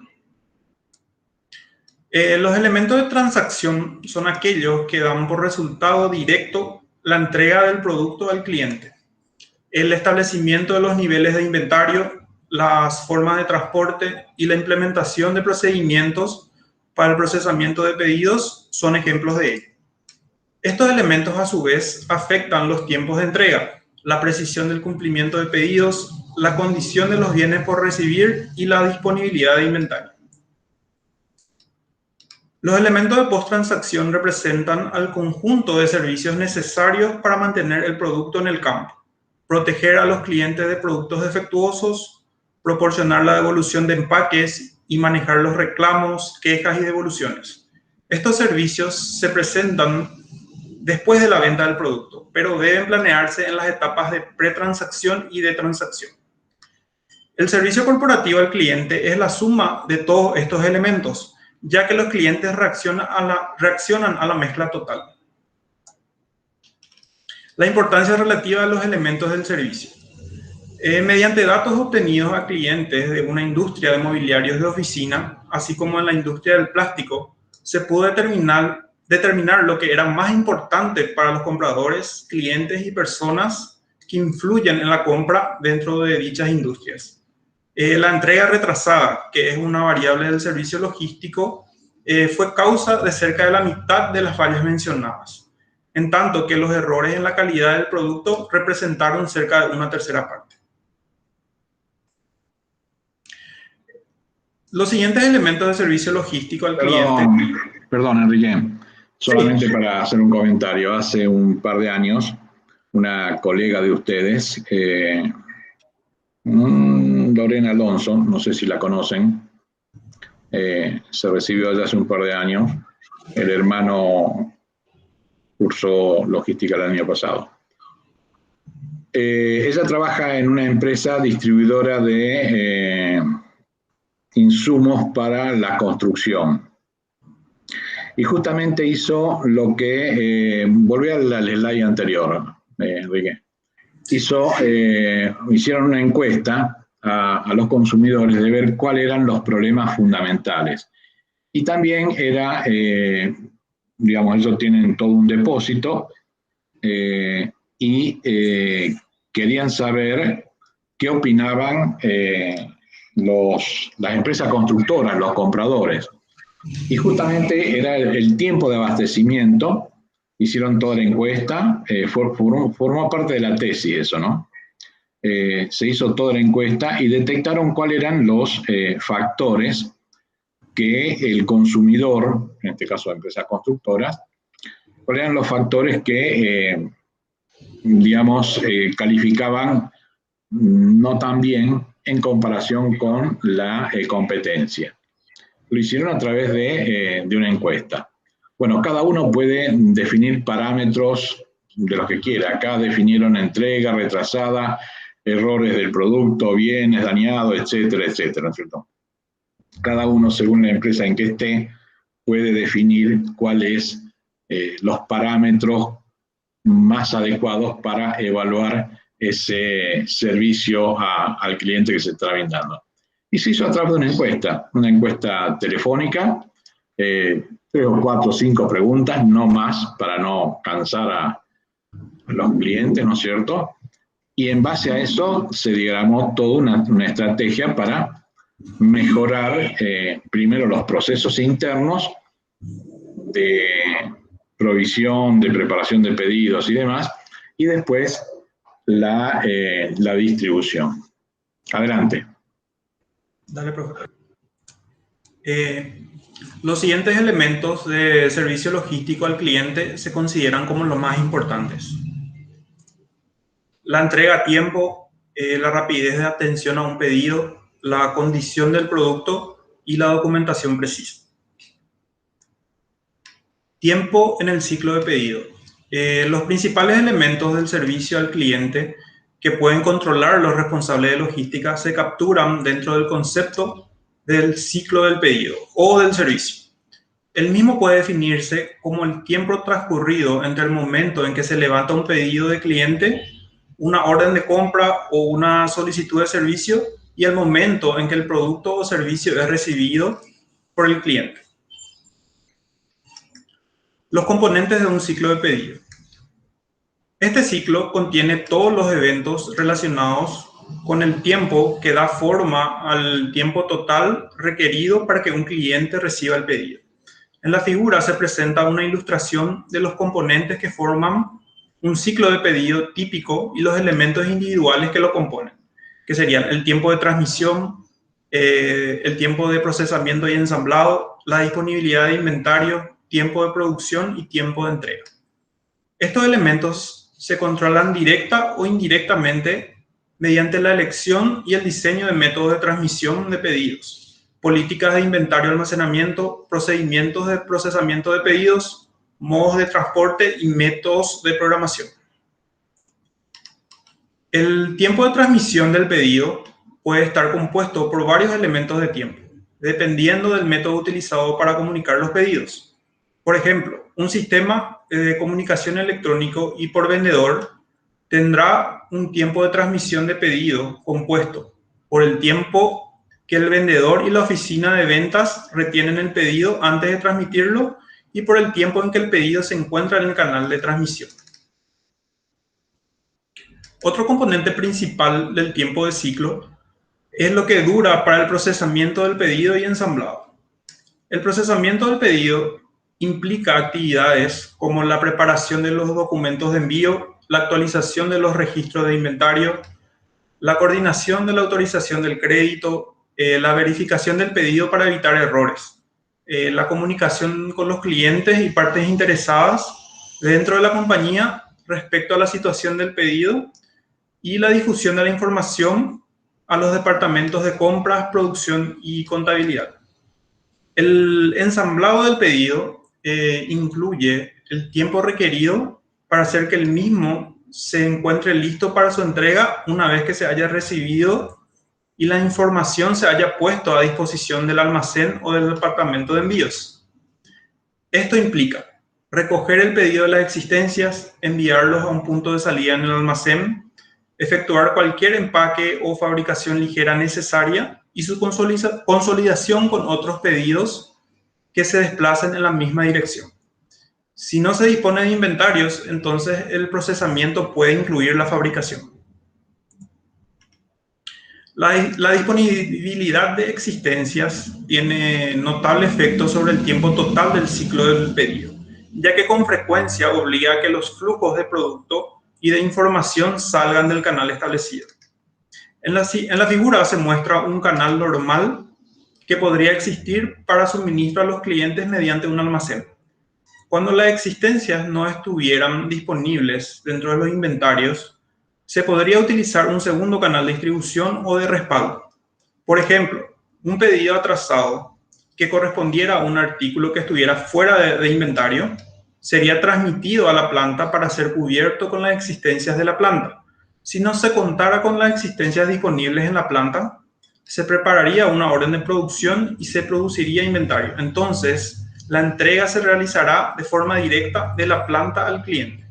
Los elementos de transacción son aquellos que dan por resultado directo la entrega del producto al cliente, el establecimiento de los niveles de inventario, las formas de transporte y la implementación de procedimientos para el procesamiento de pedidos son ejemplos de ello. Estos elementos a su vez afectan los tiempos de entrega, la precisión del cumplimiento de pedidos, la condición de los bienes por recibir y la disponibilidad de inventario. Los elementos de post-transacción representan al conjunto de servicios necesarios para mantener el producto en el campo, proteger a los clientes de productos defectuosos, proporcionar la devolución de empaques y manejar los reclamos, quejas y devoluciones. Estos servicios se presentan después de la venta del producto, pero deben planearse en las etapas de pretransacción y de transacción. El servicio corporativo al cliente es la suma de todos estos elementos, ya que los clientes reaccionan a la mezcla total. La importancia relativa de los elementos del servicio. Mediante datos obtenidos a clientes de una industria de mobiliarios de oficina, así como en la industria del plástico, se pudo determinar lo que era más importante para los compradores, clientes y personas que influyen en la compra dentro de dichas industrias. La entrega retrasada, que es una variable del servicio logístico, fue causa de cerca de la mitad de las fallas mencionadas, en tanto que los errores en la calidad del producto representaron cerca de una tercera parte. Los siguientes elementos de servicio logístico al cliente. Perdón, Enrique, solamente sí, para hacer un comentario. Hace un par de años, una colega de ustedes, Lorena Alonso, no sé si la conocen, se recibió ya hace un par de años. El hermano cursó logística el año pasado. Ella trabaja en una empresa distribuidora de insumos para la construcción. Y justamente hizo lo que, volví al slide anterior, Enrique. Hicieron una encuesta a los consumidores de ver cuáles eran los problemas fundamentales. Y también era, digamos, ellos tienen todo un depósito y querían saber qué opinaban las empresas constructoras, los compradores. Y justamente era el tiempo de abastecimiento. Hicieron toda la encuesta, formó parte de la tesis eso, ¿no? se hizo toda la encuesta y detectaron cuáles eran los factores que el consumidor, en este caso de empresas constructoras, cuáles eran los factores que, digamos, calificaban no tan bien en comparación con la competencia. Lo hicieron a través de una encuesta. Bueno, cada uno puede definir parámetros de los que quiera. Acá definieron entrega, retrasada, errores del producto, bienes dañados, etcétera, etcétera, ¿cierto? Cada uno, según la empresa en que esté, puede definir cuáles los parámetros más adecuados para evaluar ese servicio al cliente que se está brindando. Y se hizo a través de una encuesta telefónica, 3 o 4 o 5 preguntas, no más, para no cansar a los clientes, ¿no es cierto? Y en base a eso se diagramó toda una estrategia para mejorar primero los procesos internos de provisión, de preparación de pedidos y demás, y después la distribución. Adelante. Dale, profe. Los siguientes elementos de servicio logístico al cliente se consideran como los más importantes. La entrega a tiempo, la rapidez de atención a un pedido, la condición del producto y la documentación precisa. Tiempo en el ciclo de pedido. Los principales elementos del servicio al cliente que pueden controlar los responsables de logística se capturan dentro del concepto del ciclo del pedido o del servicio. El mismo puede definirse como el tiempo transcurrido entre el momento en que se levanta un pedido de cliente, una orden de compra o una solicitud de servicio y el momento en que el producto o servicio es recibido por el cliente. Los componentes de un ciclo de pedido. Este ciclo contiene todos los eventos relacionados con el tiempo que da forma al tiempo total requerido para que un cliente reciba el pedido. En la figura se presenta una ilustración de los componentes que forman un ciclo de pedido típico y los elementos individuales que lo componen, que serían el tiempo de transmisión, el tiempo de procesamiento y ensamblado, la disponibilidad de inventario, tiempo de producción y tiempo de entrega. Estos elementos se controlan directa o indirectamente mediante la elección y el diseño de métodos de transmisión de pedidos, políticas de inventario y almacenamiento, procedimientos de procesamiento de pedidos, modos de transporte y métodos de programación. El tiempo de transmisión del pedido puede estar compuesto por varios elementos de tiempo, dependiendo del método utilizado para comunicar los pedidos. Por ejemplo, un sistema de comunicación electrónico y por vendedor tendrá un tiempo de transmisión de pedido compuesto por el tiempo que el vendedor y la oficina de ventas retienen el pedido antes de transmitirlo y por el tiempo en que el pedido se encuentra en el canal de transmisión. Otro componente principal del tiempo de ciclo es lo que dura para el procesamiento del pedido y ensamblado. El procesamiento del pedido implica actividades como la preparación de los documentos de envío, la actualización de los registros de inventario, la coordinación de la autorización del crédito, la verificación del pedido para evitar errores, la comunicación con los clientes y partes interesadas dentro de la compañía respecto a la situación del pedido y la difusión de la información a los departamentos de compras, producción y contabilidad. El ensamblado del pedido incluye el tiempo requerido para hacer que el mismo se encuentre listo para su entrega una vez que se haya recibido y la información se haya puesto a disposición del almacén o del departamento de envíos. Esto implica recoger el pedido de las existencias, enviarlos a un punto de salida en el almacén, efectuar cualquier empaque o fabricación ligera necesaria y su consolidación con otros pedidos que se desplacen en la misma dirección. Si no se dispone de inventarios, entonces el procesamiento puede incluir la fabricación. La disponibilidad de existencias tiene notable efecto sobre el tiempo total del ciclo del pedido, ya que con frecuencia obliga a que los flujos de producto y de información salgan del canal establecido. En la figura se muestra un canal normal que podría existir para suministro a los clientes mediante un almacén. Cuando las existencias no estuvieran disponibles dentro de los inventarios, se podría utilizar un segundo canal de distribución o de respaldo. Por ejemplo, un pedido atrasado que correspondiera a un artículo que estuviera fuera de inventario sería transmitido a la planta para ser cubierto con las existencias de la planta. Si no se contara con las existencias disponibles en la planta, se prepararía una orden de producción y se produciría inventario. Entonces, la entrega se realizará de forma directa de la planta al cliente.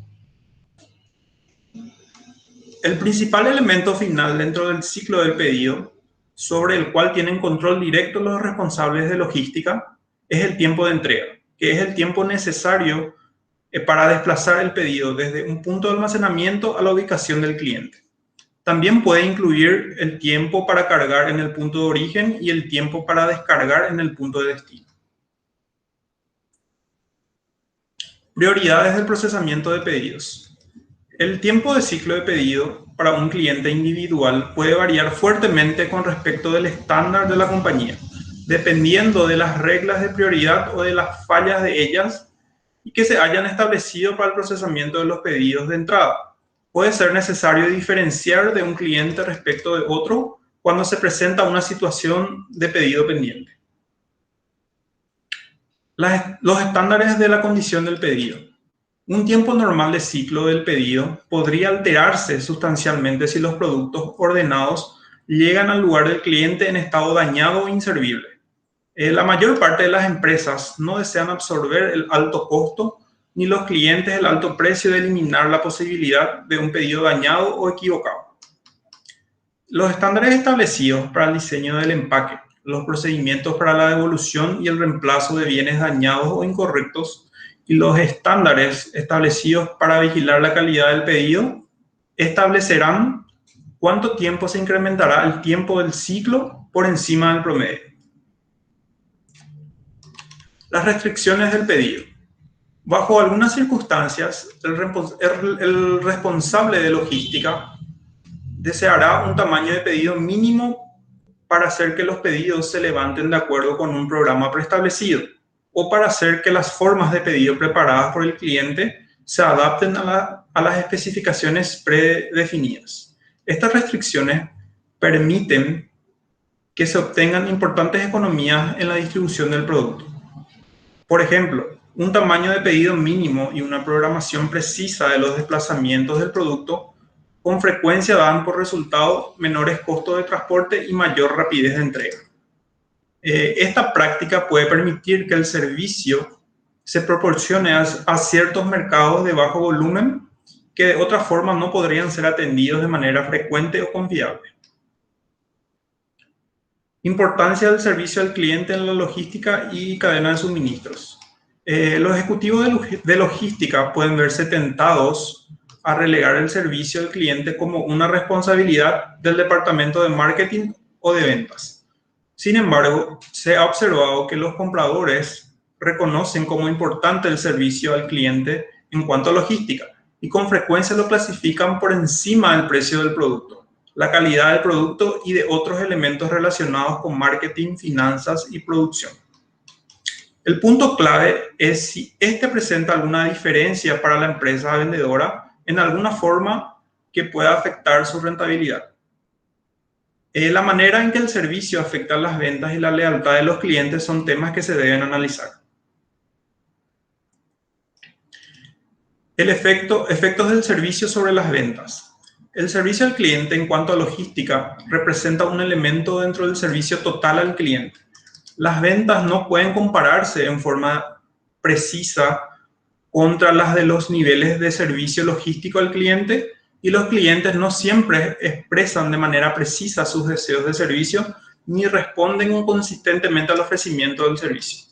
El principal elemento final dentro del ciclo del pedido, sobre el cual tienen control directo los responsables de logística, es el tiempo de entrega, que es el tiempo necesario para desplazar el pedido desde un punto de almacenamiento a la ubicación del cliente. También puede incluir el tiempo para cargar en el punto de origen y el tiempo para descargar en el punto de destino. Prioridades del procesamiento de pedidos. El tiempo de ciclo de pedido para un cliente individual puede variar fuertemente con respecto del estándar de la compañía, dependiendo de las reglas de prioridad o de las fallas de ellas y que se hayan establecido para el procesamiento de los pedidos de entrada. Puede ser necesario diferenciar de un cliente respecto de otro cuando se presenta una situación de pedido pendiente. Los estándares de la condición del pedido. Un tiempo normal de ciclo del pedido podría alterarse sustancialmente si los productos ordenados llegan al lugar del cliente en estado dañado o inservible. La mayor parte de las empresas no desean absorber el alto costo ni los clientes el alto precio de eliminar la posibilidad de un pedido dañado o equivocado. Los estándares establecidos para el diseño del empaque, los procedimientos para la devolución y el reemplazo de bienes dañados o incorrectos y los estándares establecidos para vigilar la calidad del pedido establecerán cuánto tiempo se incrementará el tiempo del ciclo por encima del promedio. Las restricciones del pedido. Bajo algunas circunstancias, el responsable de logística deseará un tamaño de pedido mínimo para hacer que los pedidos se levanten de acuerdo con un programa preestablecido o para hacer que las formas de pedido preparadas por el cliente se adapten a las especificaciones predefinidas. Estas restricciones permiten que se obtengan importantes economías en la distribución del producto. Por ejemplo, un tamaño de pedido mínimo y una programación precisa de los desplazamientos del producto con frecuencia dan por resultado menores costos de transporte y mayor rapidez de entrega. Esta práctica puede permitir que el servicio se proporcione a ciertos mercados de bajo volumen que de otra forma no podrían ser atendidos de manera frecuente o confiable. Importancia del servicio al cliente en la logística y cadena de suministros. Los ejecutivos de logística pueden verse tentados a relegar el servicio al cliente como una responsabilidad del departamento de marketing o de ventas. Sin embargo, se ha observado que los compradores reconocen como importante el servicio al cliente en cuanto a logística y con frecuencia lo clasifican por encima del precio del producto, la calidad del producto y de otros elementos relacionados con marketing, finanzas y producción. El punto clave es si este presenta alguna diferencia para la empresa vendedora en alguna forma que pueda afectar su rentabilidad. La manera en que el servicio afecta las ventas y la lealtad de los clientes son temas que se deben analizar. Efectos del servicio sobre las ventas. El servicio al cliente en cuanto a logística representa un elemento dentro del servicio total al cliente. Las ventas no pueden compararse en forma precisa contra las de los niveles de servicio logístico al cliente y los clientes no siempre expresan de manera precisa sus deseos de servicio ni responden consistentemente al ofrecimiento del servicio.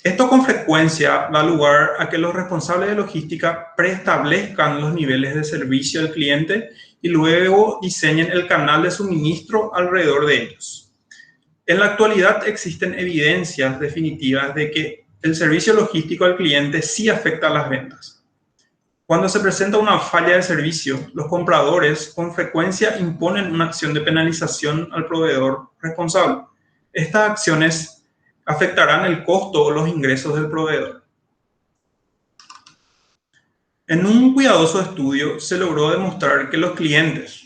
Esto con frecuencia da lugar a que los responsables de logística preestablezcan los niveles de servicio al cliente y luego diseñen el canal de suministro alrededor de ellos. En la actualidad existen evidencias definitivas de que el servicio logístico al cliente sí afecta a las ventas. Cuando se presenta una falla de servicio, los compradores con frecuencia imponen una acción de penalización al proveedor responsable. Estas acciones afectarán el costo o los ingresos del proveedor. En un cuidadoso estudio se logró demostrar que los clientes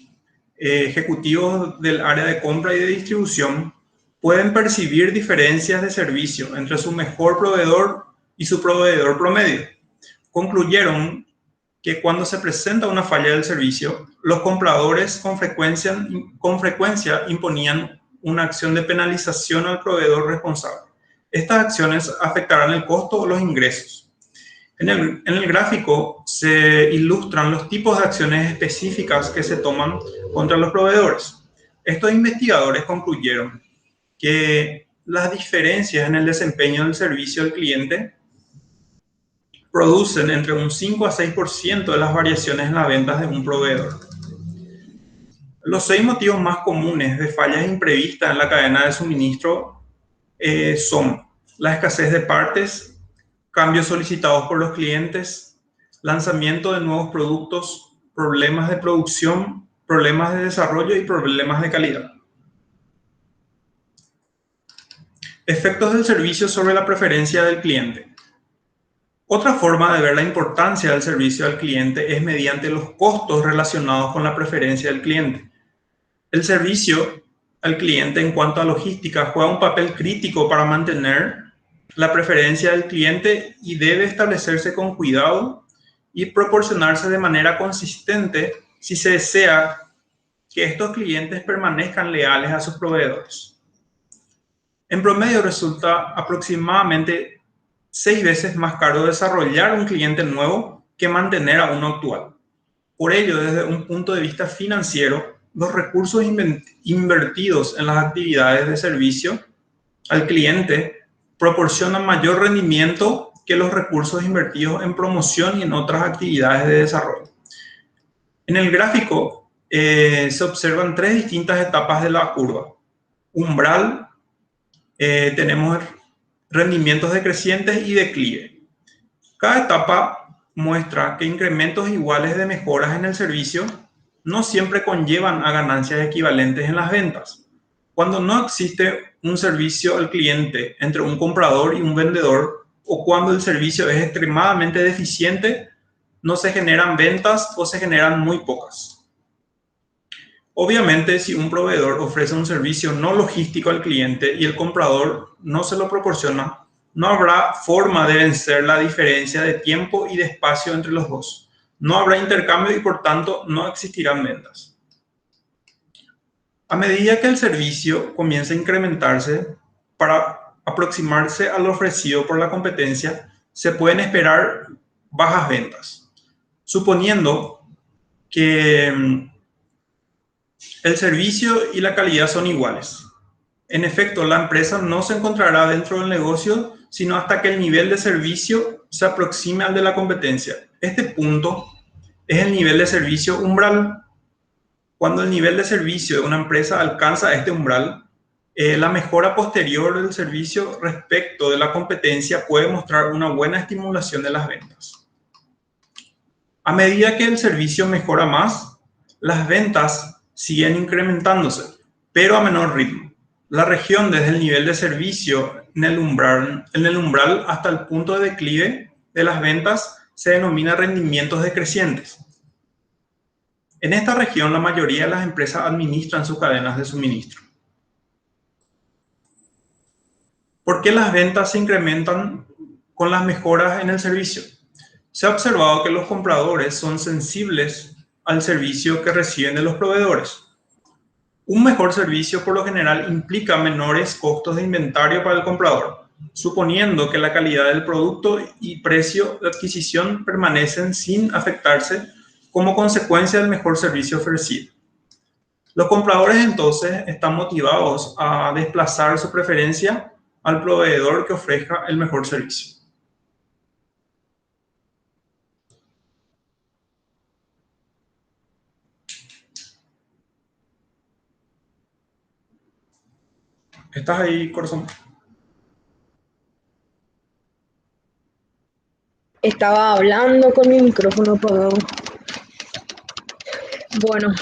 ejecutivos del área de compra y de distribución pueden percibir diferencias de servicio entre su mejor proveedor y su proveedor promedio. Concluyeron que cuando se presenta una falla del servicio, los compradores con frecuencia imponían una acción de penalización al proveedor responsable. Estas acciones afectarán el costo o los ingresos. En el gráfico se ilustran los tipos de acciones específicas que se toman contra los proveedores. Estos investigadores concluyeron que las diferencias en el desempeño del servicio al cliente producen entre un 5 a 6% de las variaciones en las ventas de un proveedor. Los 6 motivos más comunes de fallas imprevistas en la cadena de suministro son la escasez de partes, cambios solicitados por los clientes, lanzamiento de nuevos productos, problemas de producción, problemas de desarrollo y problemas de calidad. Efectos del servicio sobre la preferencia del cliente. Otra forma de ver la importancia del servicio al cliente es mediante los costos relacionados con la preferencia del cliente. El servicio al cliente en cuanto a logística juega un papel crítico para mantener la preferencia del cliente y debe establecerse con cuidado y proporcionarse de manera consistente si se desea que estos clientes permanezcan leales a sus proveedores. En promedio resulta aproximadamente 6 veces más caro desarrollar un cliente nuevo que mantener a uno actual. Por ello, desde un punto de vista financiero, los recursos invertidos en las actividades de servicio al cliente proporcionan mayor rendimiento que los recursos invertidos en promoción y en otras actividades de desarrollo. En el gráfico se observan 3 distintas etapas de la curva. Umbral, tenemos rendimientos decrecientes y declive. Cada etapa muestra que incrementos iguales de mejoras en el servicio no siempre conllevan a ganancias equivalentes en las ventas. Cuando no existe un servicio al cliente entre un comprador y un vendedor, o cuando el servicio es extremadamente deficiente, no se generan ventas o se generan muy pocas. Obviamente, si un proveedor ofrece un servicio no logístico al cliente y el comprador no se lo proporciona, no habrá forma de vencer la diferencia de tiempo y de espacio entre los dos. No habrá intercambio y, por tanto, no existirán ventas. A medida que el servicio comienza a incrementarse para aproximarse al ofrecido por la competencia, se pueden esperar bajas ventas. Suponiendo que el servicio y la calidad son iguales. En efecto, la empresa no se encontrará dentro del negocio sino hasta que el nivel de servicio se aproxime al de la competencia. Este punto es el nivel de servicio umbral. Cuando el nivel de servicio de una empresa alcanza este umbral, la mejora posterior del servicio respecto de la competencia puede mostrar una buena estimulación de las ventas. A medida que el servicio mejora más, las ventas siguen incrementándose, pero a menor ritmo. La región desde el nivel de servicio en el umbral hasta el punto de declive de las ventas se denomina rendimientos decrecientes. En esta región, la mayoría de las empresas administran sus cadenas de suministro. ¿Por qué las ventas se incrementan con las mejoras en el servicio? Se ha observado que los compradores son sensibles al servicio que reciben de los proveedores. Un mejor servicio por lo general implica menores costos de inventario para el comprador, suponiendo que la calidad del producto y precio de adquisición permanecen sin afectarse como consecuencia del mejor servicio ofrecido. Los compradores entonces están motivados a desplazar su preferencia al proveedor que ofrezca el mejor servicio. ¿Estás ahí, corazón? Estaba hablando con mi micrófono apagado. Bueno,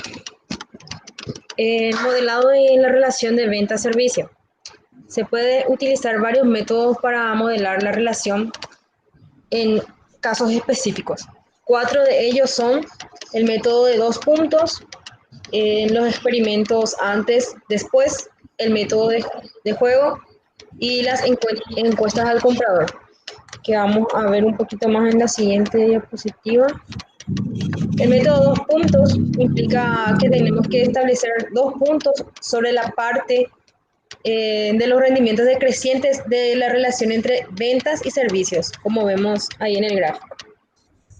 modelado en la relación de venta-servicio. Se puede utilizar varios métodos para modelar la relación en casos específicos. 4 de ellos son el método de 2 puntos, los experimentos antes, después, el método de juego y las encuestas al comprador, que vamos a ver un poquito más en la siguiente diapositiva. El método 2 puntos implica que tenemos que establecer 2 puntos sobre la parte de los rendimientos decrecientes de la relación entre ventas y servicios, como vemos ahí en el gráfico,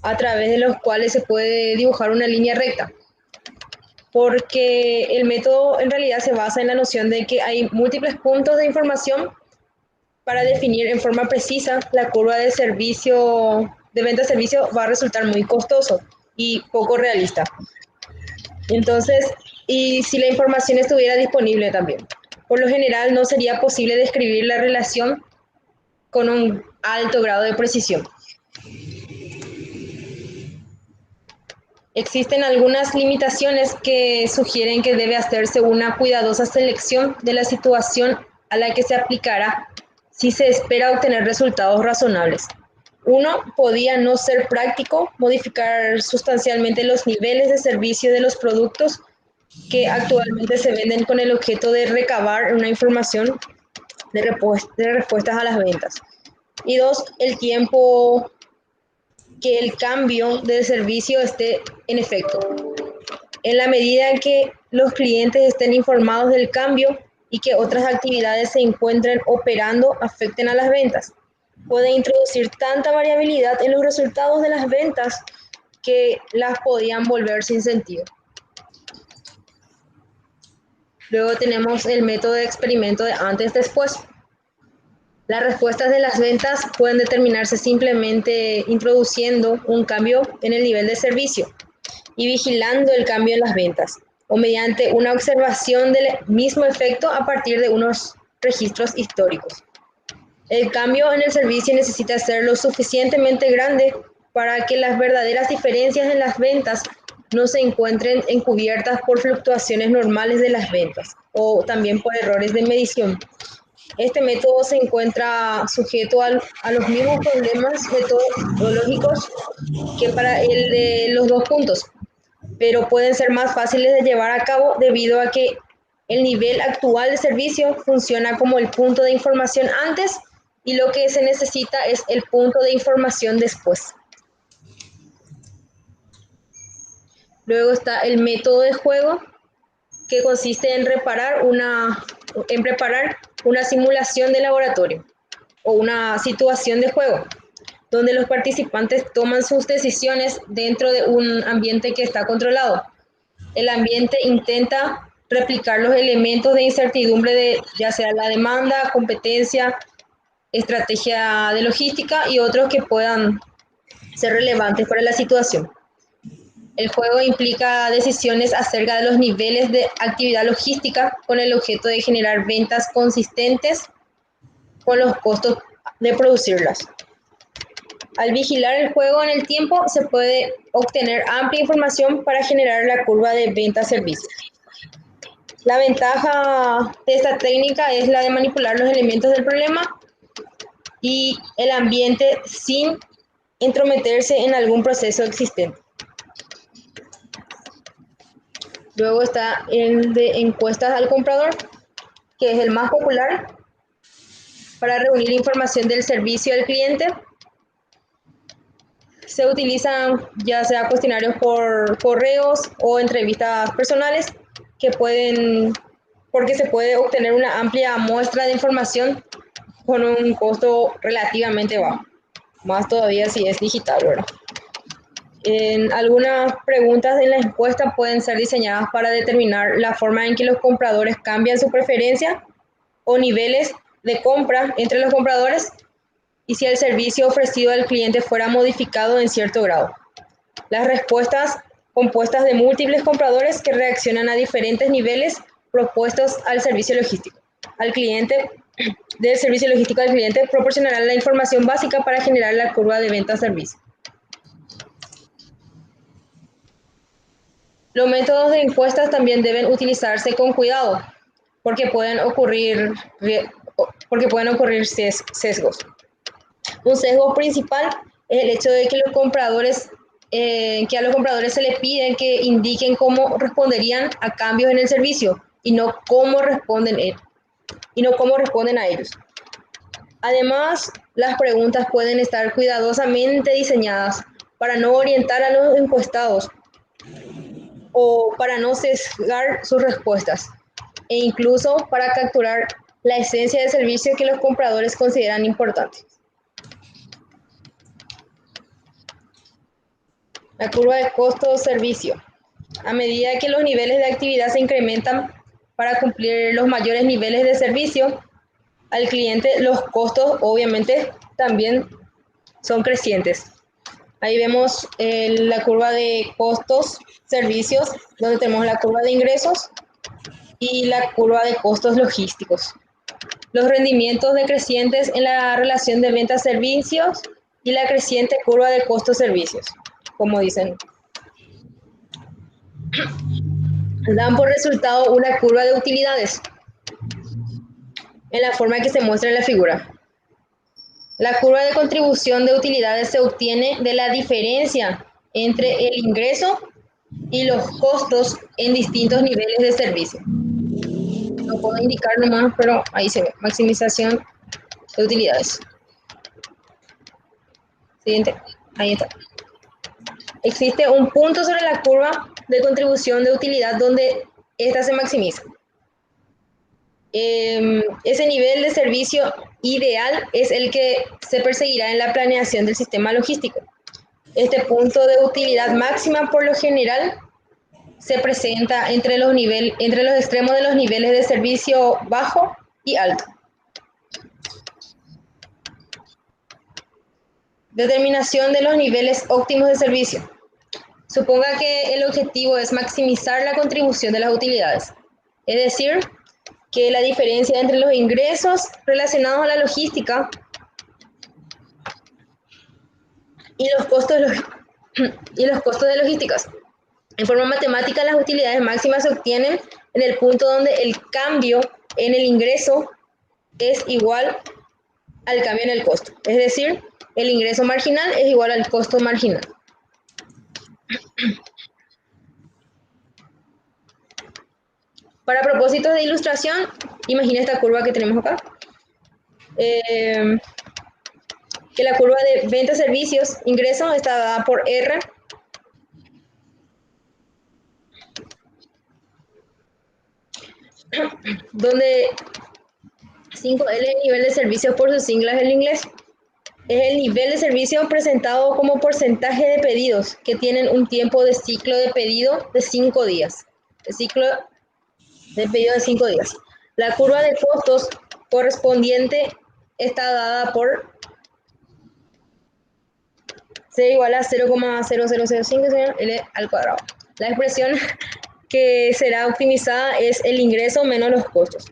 a través de los cuales se puede dibujar una línea recta, porque el método en realidad se basa en la noción de que hay múltiples puntos de información para definir en forma precisa la curva de servicio, de venta-servicio va a resultar muy costoso y poco realista. Entonces, y si la información estuviera disponible también. Por lo general, no sería posible describir la relación con un alto grado de precisión. Existen algunas limitaciones que sugieren que debe hacerse una cuidadosa selección de la situación a la que se aplicará si se espera obtener resultados razonables. Uno, podía no ser práctico modificar sustancialmente los niveles de servicio de los productos que actualmente se venden con el objeto de recabar una información de respuestas a las ventas. Y 2, el tiempo que el cambio de servicio esté en efecto. En la medida en que los clientes estén informados del cambio y que otras actividades se encuentren operando afecten a las ventas, puede introducir tanta variabilidad en los resultados de las ventas que las podían volver sin sentido. Luego tenemos el método de experimento de antes-después. Las respuestas de las ventas pueden determinarse simplemente introduciendo un cambio en el nivel de servicio y vigilando el cambio en las ventas, o mediante una observación del mismo efecto a partir de unos registros históricos. El cambio en el servicio necesita ser lo suficientemente grande para que las verdaderas diferencias en las ventas no se encuentren encubiertas por fluctuaciones normales de las ventas o también por errores de medición. Este método se encuentra sujeto a los mismos problemas metodológicos que para el de los 2 puntos, pero pueden ser más fáciles de llevar a cabo debido a que el nivel actual de servicio funciona como el punto de información antes y lo que se necesita es el punto de información después. Luego está el método de juego, que consiste en preparar una simulación de laboratorio o una situación de juego, donde los participantes toman sus decisiones dentro de un ambiente que está controlado. El ambiente intenta replicar los elementos de incertidumbre de ya sea la demanda, competencia, estrategia de logística y otros que puedan ser relevantes para la situación. El juego implica decisiones acerca de los niveles de actividad logística con el objeto de generar ventas consistentes con los costos de producirlas. Al vigilar el juego en el tiempo, se puede obtener amplia información para generar la curva de venta-servicio. La ventaja de esta técnica es la de manipular los elementos del problema y el ambiente sin entrometerse en algún proceso existente. Luego está el de encuestas al comprador, que es el más popular para reunir información del servicio al cliente. Se utilizan ya sea cuestionarios por correos o entrevistas personales porque se puede obtener una amplia muestra de información con un costo relativamente bajo, más todavía si es digital, ¿verdad? Algunas preguntas en la encuesta pueden ser diseñadas para determinar la forma en que los compradores cambian su preferencia o niveles de compra entre los compradores y si el servicio ofrecido al cliente fuera modificado en cierto grado. Las respuestas compuestas de múltiples compradores que reaccionan a diferentes niveles propuestos al servicio logístico. Del servicio logístico al cliente proporcionarán la información básica para generar la curva de venta-servicio. Los métodos de encuestas también deben utilizarse con cuidado, porque pueden ocurrir sesgos. Un sesgo principal es el hecho de que a los compradores se les pide que indiquen cómo responderían a cambios en el servicio y no cómo responden a ellos. Además, las preguntas pueden estar cuidadosamente diseñadas para no orientar a los encuestados o para no sesgar sus respuestas, e incluso para capturar la esencia del servicio que los compradores consideran importante. La curva de costo-servicio. A medida que los niveles de actividad se incrementan para cumplir los mayores niveles de servicio al cliente, los costos obviamente también son crecientes. Ahí vemos la curva de costos, servicios, donde tenemos la curva de ingresos y la curva de costos logísticos. Los rendimientos decrecientes en la relación de ventas-servicios y la creciente curva de costos-servicios, como dicen. Dan por resultado una curva de utilidades, en la forma que se muestra en la figura. La curva de contribución de utilidades se obtiene de la diferencia entre el ingreso y los costos en distintos niveles de servicio. No puedo indicar nomás, pero ahí se ve. Maximización de utilidades. Siguiente. Ahí está. Existe un punto sobre la curva de contribución de utilidad donde esta se maximiza. Ese nivel de servicio ideal es el que se perseguirá en la planeación del sistema logístico. Este punto de utilidad máxima, por lo general, se presenta entre los extremos de los niveles de servicio bajo y alto. Determinación de los niveles óptimos de servicio. Suponga que el objetivo es maximizar la contribución de las utilidades, es decir, que la diferencia entre los ingresos relacionados a la logística y los costos de logísticas. En forma matemática, las utilidades máximas se obtienen en el punto donde el cambio en el ingreso es igual al cambio en el costo. Es decir, el ingreso marginal es igual al costo marginal. Para propósitos de ilustración, imagina esta curva que tenemos acá. Que la curva de ventas, servicios, ingresos está dada por R. Donde 5L es el nivel de servicios por sus siglas en inglés. Es el nivel de servicio presentado como porcentaje de pedidos que tienen un tiempo de ciclo de pedido de 5 días. El ciclo de pedido de 5 días. La curva de costos correspondiente está dada por C igual a 0,0005 L al cuadrado. La expresión que será optimizada es el ingreso menos los costos.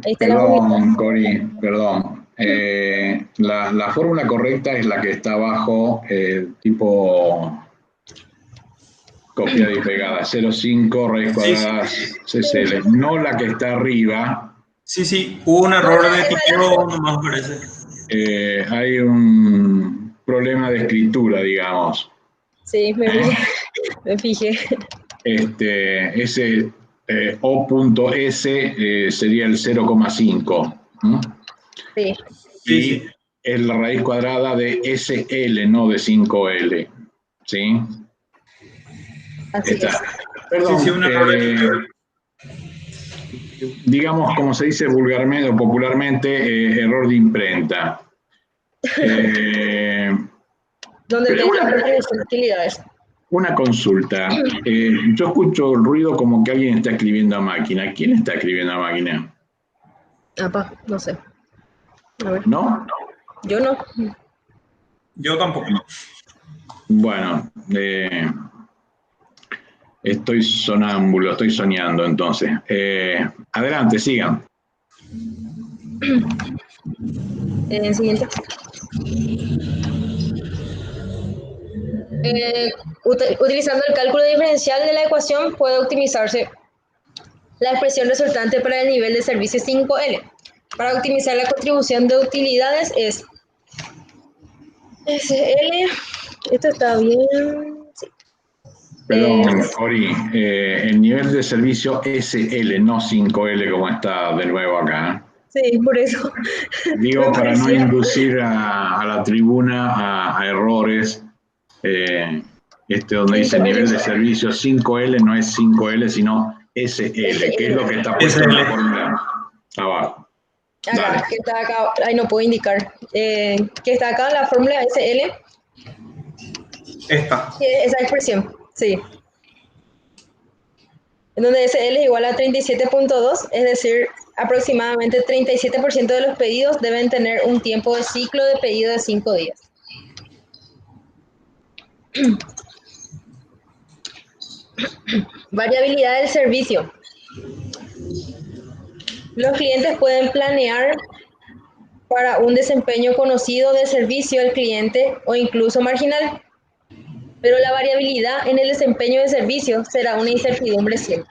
Ahí está. Perdón, Cori, perdón. La fórmula correcta es la que está abajo, tipo copiada y pegada, 0,5 raíz cuadrada CCL, no la que está arriba. Sí, hubo un error de tipeo, nomás parece. Hay un problema de escritura, digamos. Sí, me fijé. Ese O.S sería el 0,5. Sí. Y es la raíz cuadrada de SL, no de 5L. ¿Sí? Así Está. es. Perdón, Sí, un error de tipeo. digamos, como se dice vulgarmente o popularmente, error de imprenta. Donde pero tengan las utilidades. una consulta. Yo escucho el ruido como que alguien está escribiendo a máquina. ¿Quién está escribiendo a máquina? No sé. A ver. ¿No? Yo no. Yo tampoco. Bueno, estoy sonámbulo, estoy soñando entonces. Adelante, sigan. Siguiente. Utilizando el cálculo diferencial de la ecuación puede optimizarse la expresión resultante para el nivel de servicio 5L. Para optimizar la contribución de utilidades es SL, esto está bien, sí. Perdón, Ori, el nivel de servicio SL, no 5L como está de nuevo acá. Sí, por eso. Digo, para no inducir a la tribuna a errores, donde dice nivel de servicio 5L, no es 5L, sino SL, que es lo que está puesto en la fórmula abajo. Acá, que está acá, ahí no puedo indicar, que está acá la fórmula SL. Esa expresión, sí. En donde SL es igual a 37.2, es decir, aproximadamente 37% de los pedidos deben tener un tiempo de ciclo de pedido de 5 días. Variabilidad del servicio. Los clientes pueden planear para un desempeño conocido de servicio al cliente o incluso marginal, pero la variabilidad en el desempeño de servicio será una incertidumbre siempre.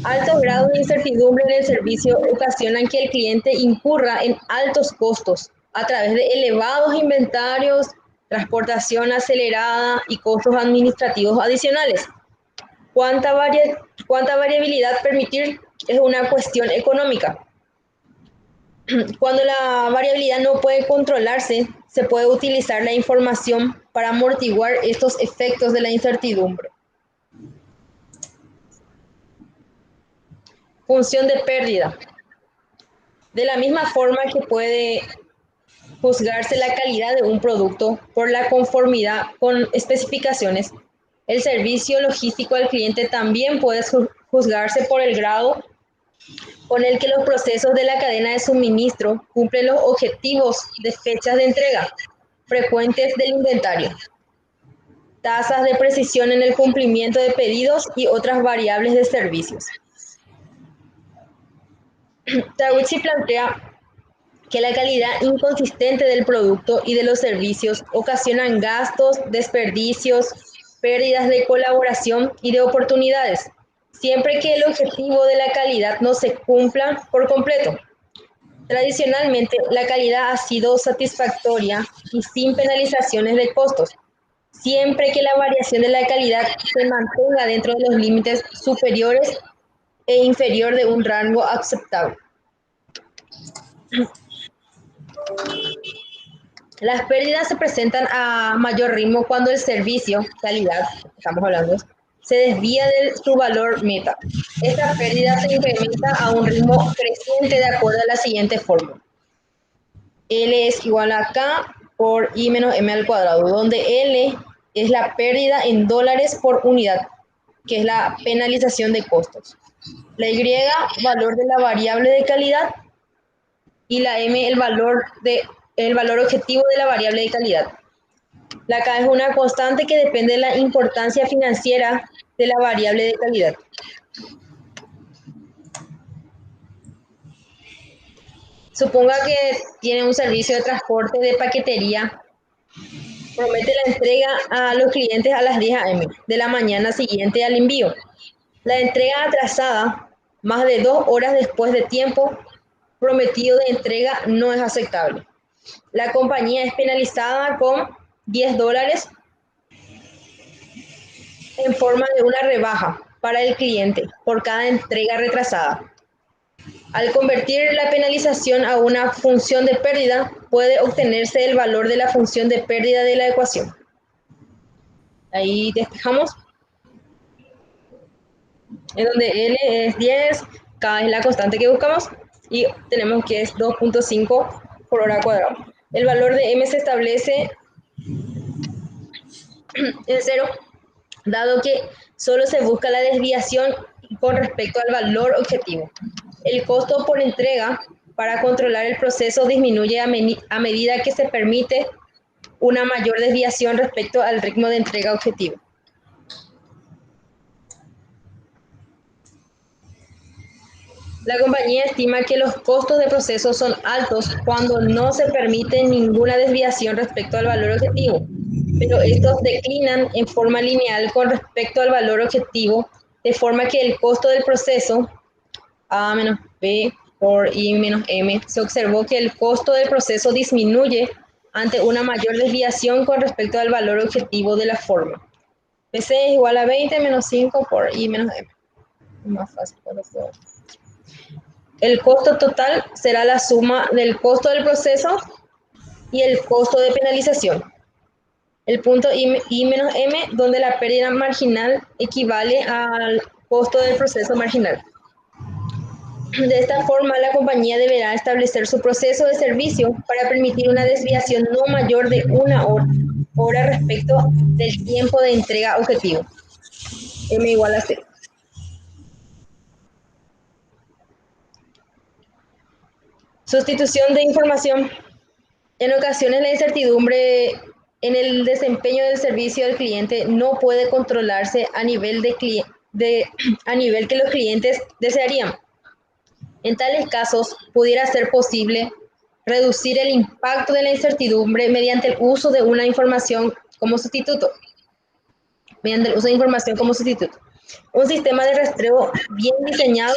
Altos grados de incertidumbre en el servicio ocasionan que el cliente incurra en altos costos a través de elevados inventarios, transportación acelerada y costos administrativos adicionales. ¿Cuánta variabilidad permitir? Es una cuestión económica. Cuando la variabilidad no puede controlarse, se puede utilizar la información para amortiguar estos efectos de la incertidumbre. Función de pérdida. De la misma forma que puede juzgarse la calidad de un producto por la conformidad con especificaciones, el servicio logístico al cliente también puede juzgarse por el grado con el que los procesos de la cadena de suministro cumplen los objetivos de fechas de entrega frecuentes del inventario, tasas de precisión en el cumplimiento de pedidos y otras variables de servicios. Taguchi plantea que la calidad inconsistente del producto y de los servicios ocasionan gastos, desperdicios, pérdidas de colaboración y de oportunidades, siempre que el objetivo de la calidad no se cumpla por completo. Tradicionalmente, la calidad ha sido satisfactoria y sin penalizaciones de costos, siempre que la variación de la calidad se mantenga dentro de los límites superiores e inferior de un rango aceptable. Las pérdidas se presentan a mayor ritmo cuando el servicio, calidad, estamos hablando, se desvía de su valor meta. Esta pérdida se incrementa a un ritmo creciente de acuerdo a la siguiente fórmula. L es igual a K por I menos M al cuadrado, donde L es la pérdida en dólares por unidad, que es la penalización de costos. La Y, valor de la variable de calidad, y la M, el valor objetivo de la variable de calidad. La K es una constante que depende de la importancia financiera de la variable de calidad. Suponga que tiene un servicio de transporte de paquetería. Promete la entrega a los clientes a las 10 a.m. de la mañana siguiente al envío. La entrega atrasada, más de 2 horas después de tiempo prometido de entrega, no es aceptable. La compañía es penalizada con $10 en forma de una rebaja para el cliente por cada entrega retrasada. Al convertir la penalización a una función de pérdida, puede obtenerse el valor de la función de pérdida de la ecuación. Ahí despejamos. En donde L es 10, K es la constante que buscamos y tenemos que es 2.5 por hora cuadrada. El valor de M se establece en 0, dado que solo se busca la desviación con respecto al valor objetivo. El costo por entrega para controlar el proceso disminuye a medida que se permite una mayor desviación respecto al ritmo de entrega objetivo. La compañía estima que los costos de proceso son altos cuando no se permite ninguna desviación respecto al valor objetivo, pero estos declinan en forma lineal con respecto al valor objetivo, de forma que el costo del proceso A menos B por I menos M, se observó que el costo del proceso disminuye ante una mayor desviación con respecto al valor objetivo de la forma. PC es igual a 20 menos 5 por I menos M. Más fácil para todos. El costo total será la suma del costo del proceso y el costo de penalización. El punto I menos M, donde la pérdida marginal equivale al costo del proceso marginal. De esta forma, la compañía deberá establecer su proceso de servicio para permitir una desviación no mayor de 1 hora respecto del tiempo de entrega objetivo. M igual a 0. Sustitución de información. En ocasiones, la incertidumbre en el desempeño del servicio al cliente no puede controlarse a nivel que los clientes desearían. En tales casos, pudiera ser posible reducir el impacto de la incertidumbre mediante el uso de una información como sustituto. Un sistema de rastreo bien diseñado,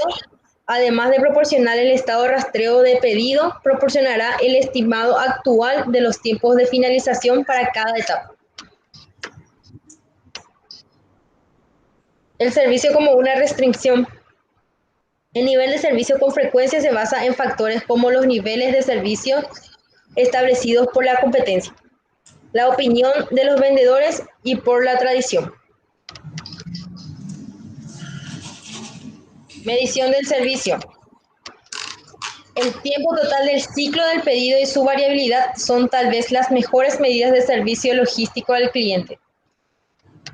además de proporcionar el estado de rastreo de pedido, proporcionará el estimado actual de los tiempos de finalización para cada etapa. El servicio como una restricción. El nivel de servicio con frecuencia se basa en factores como los niveles de servicio establecidos por la competencia, la opinión de los vendedores y por la tradición. Medición del servicio. El tiempo total del ciclo del pedido y su variabilidad son tal vez las mejores medidas de servicio logístico al cliente,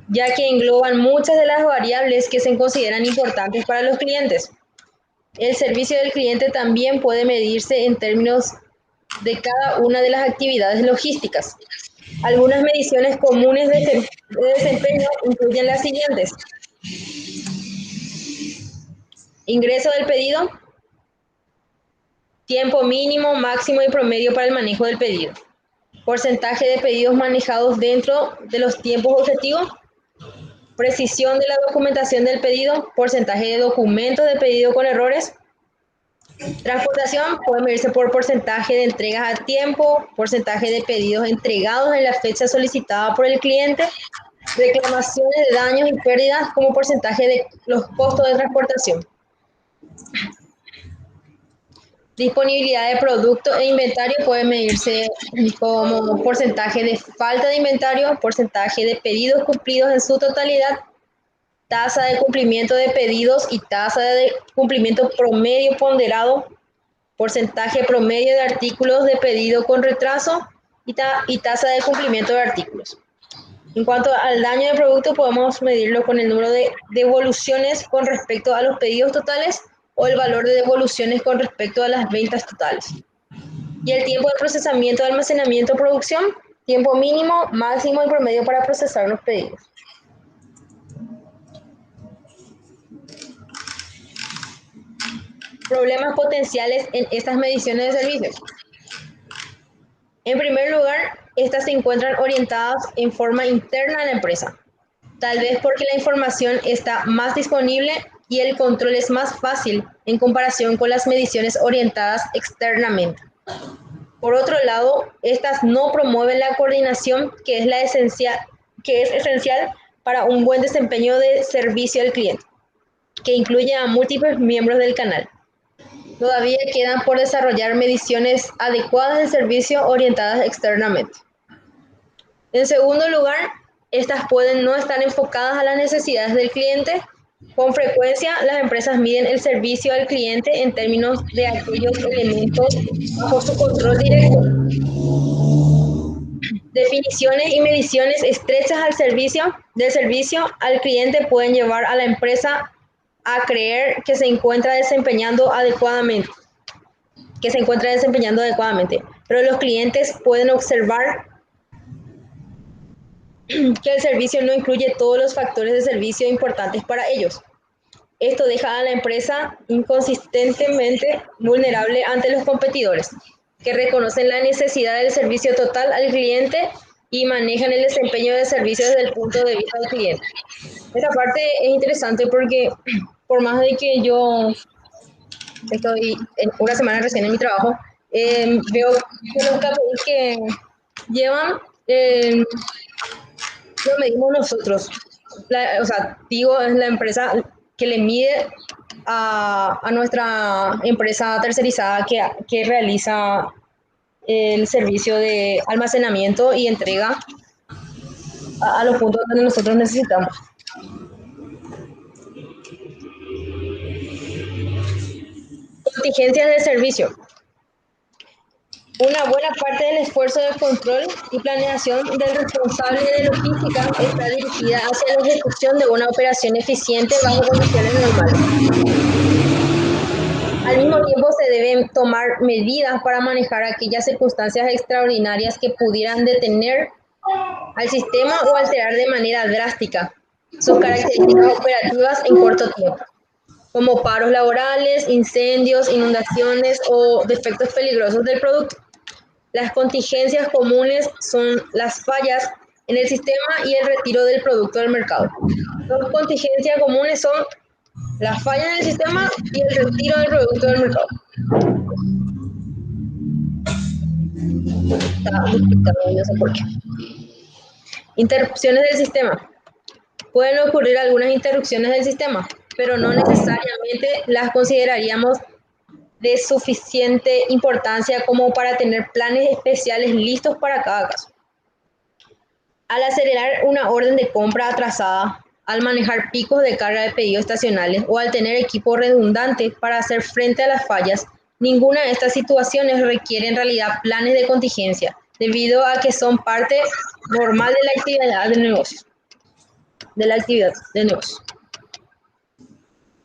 ya que engloban muchas de las variables que se consideran importantes para los clientes. El servicio del cliente también puede medirse en términos de cada una de las actividades logísticas. Algunas mediciones comunes de desempeño incluyen las siguientes: ingreso del pedido, tiempo mínimo, máximo y promedio para el manejo del pedido, porcentaje de pedidos manejados dentro de los tiempos objetivos, precisión de la documentación del pedido, porcentaje de documentos de pedido con errores. Transportación puede medirse por porcentaje de entregas a tiempo, porcentaje de pedidos entregados en la fecha solicitada por el cliente, reclamaciones de daños y pérdidas como porcentaje de los costos de transportación. Disponibilidad de producto e inventario puede medirse como porcentaje de falta de inventario, porcentaje de pedidos cumplidos en su totalidad, tasa de cumplimiento de pedidos y tasa de cumplimiento promedio ponderado, porcentaje promedio de artículos de pedido con retraso y tasa de cumplimiento de artículos. En cuanto al daño de producto, podemos medirlo con el número de devoluciones con respecto a los pedidos totales o el valor de devoluciones con respecto a las ventas totales. Y el tiempo de procesamiento, de almacenamiento, producción, tiempo mínimo, máximo y promedio para procesar los pedidos. Problemas potenciales en estas mediciones de servicios. En primer lugar, estas se encuentran orientadas en forma interna a la empresa, tal vez porque la información está más disponible y el control es más fácil en comparación con las mediciones orientadas externamente. Por otro lado, estas no promueven la coordinación que es esencial para un buen desempeño de servicio al cliente, que incluye a múltiples miembros del canal. Todavía quedan por desarrollar mediciones adecuadas de servicio orientadas externamente. En segundo lugar, estas pueden no estar enfocadas a las necesidades del cliente. Con frecuencia, las empresas miden el servicio al cliente en términos de aquellos elementos bajo su control directo. Definiciones y mediciones estrechas del servicio al cliente pueden llevar a la empresa a creer que se encuentra desempeñando adecuadamente, pero los clientes pueden observar que el servicio no incluye todos los factores de servicio importantes para ellos. Esto deja a la empresa inconsistentemente vulnerable ante los competidores, que reconocen la necesidad del servicio total al cliente y manejan el desempeño del servicio desde el punto de vista del cliente. Esta parte es interesante porque por más de que yo estoy en una semana recién en mi trabajo, veo que los KPIs que llevan lo medimos nosotros. O sea, Tigo es la empresa que le mide a nuestra empresa tercerizada que realiza el servicio de almacenamiento y entrega a los puntos donde nosotros necesitamos. Contingencias de servicio. Una buena parte del esfuerzo de control y planeación del responsable de logística está dirigida hacia la ejecución de una operación eficiente bajo condiciones normales. Al mismo tiempo, se deben tomar medidas para manejar aquellas circunstancias extraordinarias que pudieran detener al sistema o alterar de manera drástica sus características operativas en corto tiempo, como paros laborales, incendios, inundaciones o defectos peligrosos del producto. Las contingencias comunes son las fallas en el sistema y el retiro del producto del mercado. Las contingencias comunes son la falla en el sistema y el retiro del producto del mercado. Está duplicado, no sé por qué. Interrupciones del sistema. Pueden ocurrir algunas interrupciones del sistema, pero no necesariamente las consideraríamos de suficiente importancia como para tener planes especiales listos para cada caso. Al acelerar una orden de compra atrasada, al manejar picos de carga de pedidos estacionales o al tener equipo redundante para hacer frente a las fallas, ninguna de estas situaciones requiere en realidad planes de contingencia, debido a que son parte normal de la actividad del negocio.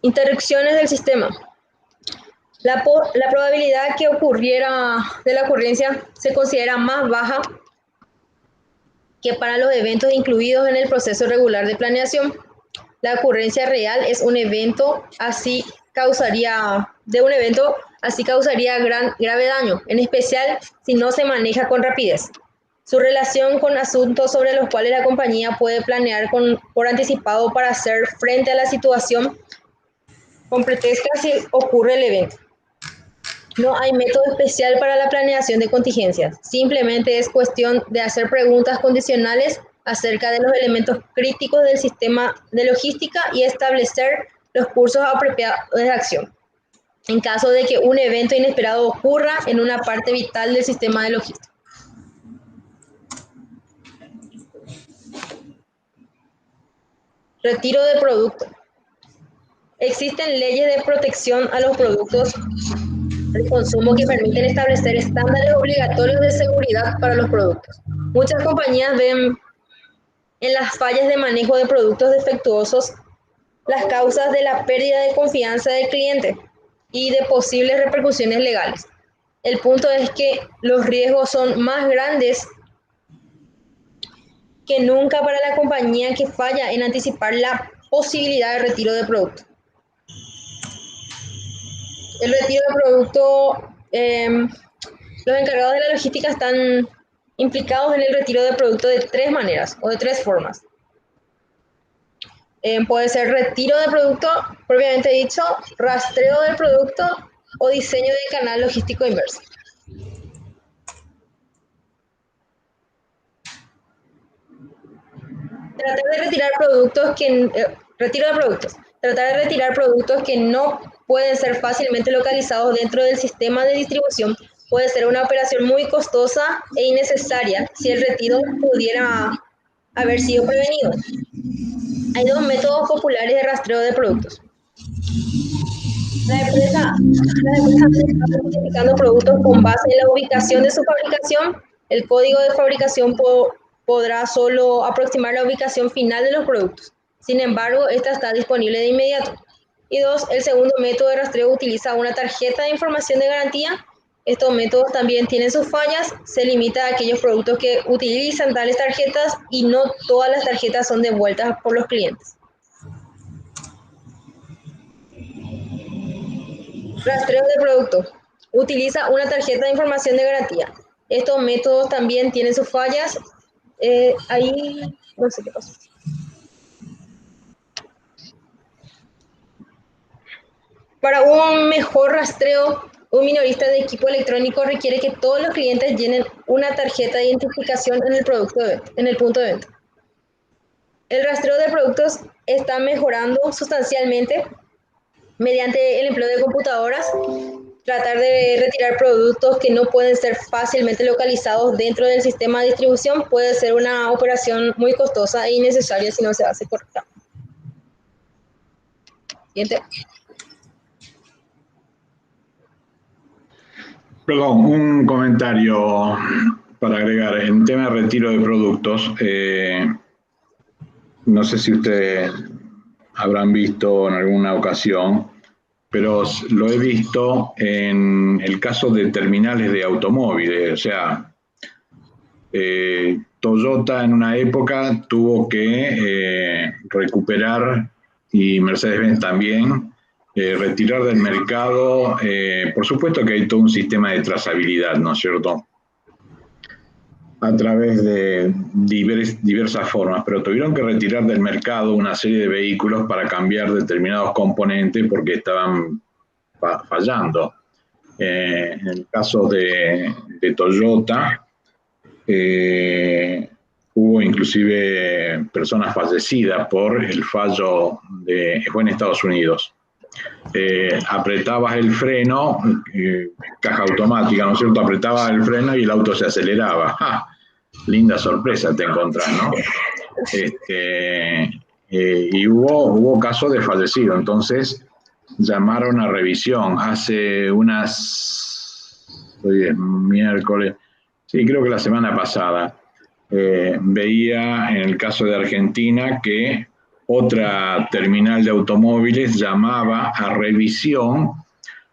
Interrupciones del sistema. La probabilidad que ocurriera de la ocurrencia se considera más baja que para los eventos incluidos en el proceso regular de planeación. La ocurrencia real es un evento, así causaría grave daño, en especial si no se maneja con rapidez. Su relación con asuntos sobre los cuales la compañía puede planear por anticipado para hacer frente a la situación con pretexto si ocurre el evento. No hay método especial para la planeación de contingencias. Simplemente es cuestión de hacer preguntas condicionales acerca de los elementos críticos del sistema de logística y establecer los cursos apropiados de acción en caso de que un evento inesperado ocurra en una parte vital del sistema de logística. Retiro de producto. Existen leyes de protección a los productos de consumo que permiten establecer estándares obligatorios de seguridad para los productos. Muchas compañías ven en las fallas de manejo de productos defectuosos las causas de la pérdida de confianza del cliente y de posibles repercusiones legales. El punto es que los riesgos son más grandes que nunca para la compañía que falla en anticipar la posibilidad de retiro de producto. El retiro de producto, los encargados de la logística están implicados en el retiro de producto de tres maneras o de tres formas. Puede ser retiro de producto, propiamente dicho, rastreo del producto o diseño del canal logístico inverso. Tratar de retirar productos retiro de productos. Tratar de retirar productos que no pueden ser fácilmente localizados dentro del sistema de distribución puede ser una operación muy costosa e innecesaria si el retiro pudiera haber sido prevenido. Hay dos métodos populares de rastreo de productos. Las empresas están identificando productos con base en la ubicación de su fabricación. El código de fabricación podrá solo aproximar la ubicación final de los productos. Sin embargo, esta está disponible de inmediato. Y dos, el segundo método de rastreo utiliza una tarjeta de información de garantía. Estos métodos también tienen sus fallas. Se limita a aquellos productos que utilizan tales tarjetas y no todas las tarjetas son devueltas por los clientes. Rastreo de producto. Utiliza una tarjeta de información de garantía. Estos métodos también tienen sus fallas. Ahí no sé qué pasó. Para un mejor rastreo, un minorista de equipo electrónico requiere que todos los clientes llenen una tarjeta de identificación en el punto de venta. El rastreo de productos está mejorando sustancialmente mediante el empleo de computadoras. Tratar de retirar productos que no pueden ser fácilmente localizados dentro del sistema de distribución puede ser una operación muy costosa e innecesaria si no se hace correctamente. Siguiente. Perdón, un comentario para agregar. En tema de retiro de productos, no sé si ustedes habrán visto en alguna ocasión, pero lo he visto en el caso de terminales de automóviles. O sea, Toyota en una época tuvo que recuperar, y Mercedes-Benz también, retirar del mercado. Por supuesto que hay todo un sistema de trazabilidad, ¿no es cierto?, a través de diversas formas, pero tuvieron que retirar del mercado una serie de vehículos para cambiar determinados componentes porque estaban fallando. En el caso de Toyota, hubo inclusive personas fallecidas por el fallo fue en Estados Unidos. Apretabas el freno, caja automática, ¿no es cierto? Apretabas el freno y el auto se aceleraba. ¡Ja! Linda sorpresa te encontrás, ¿no? Y hubo casos de fallecidos. Entonces llamaron a revisión hace hoy es miércoles, sí, creo que la semana pasada. Veía en el caso de Argentina que otra terminal de automóviles llamaba a revisión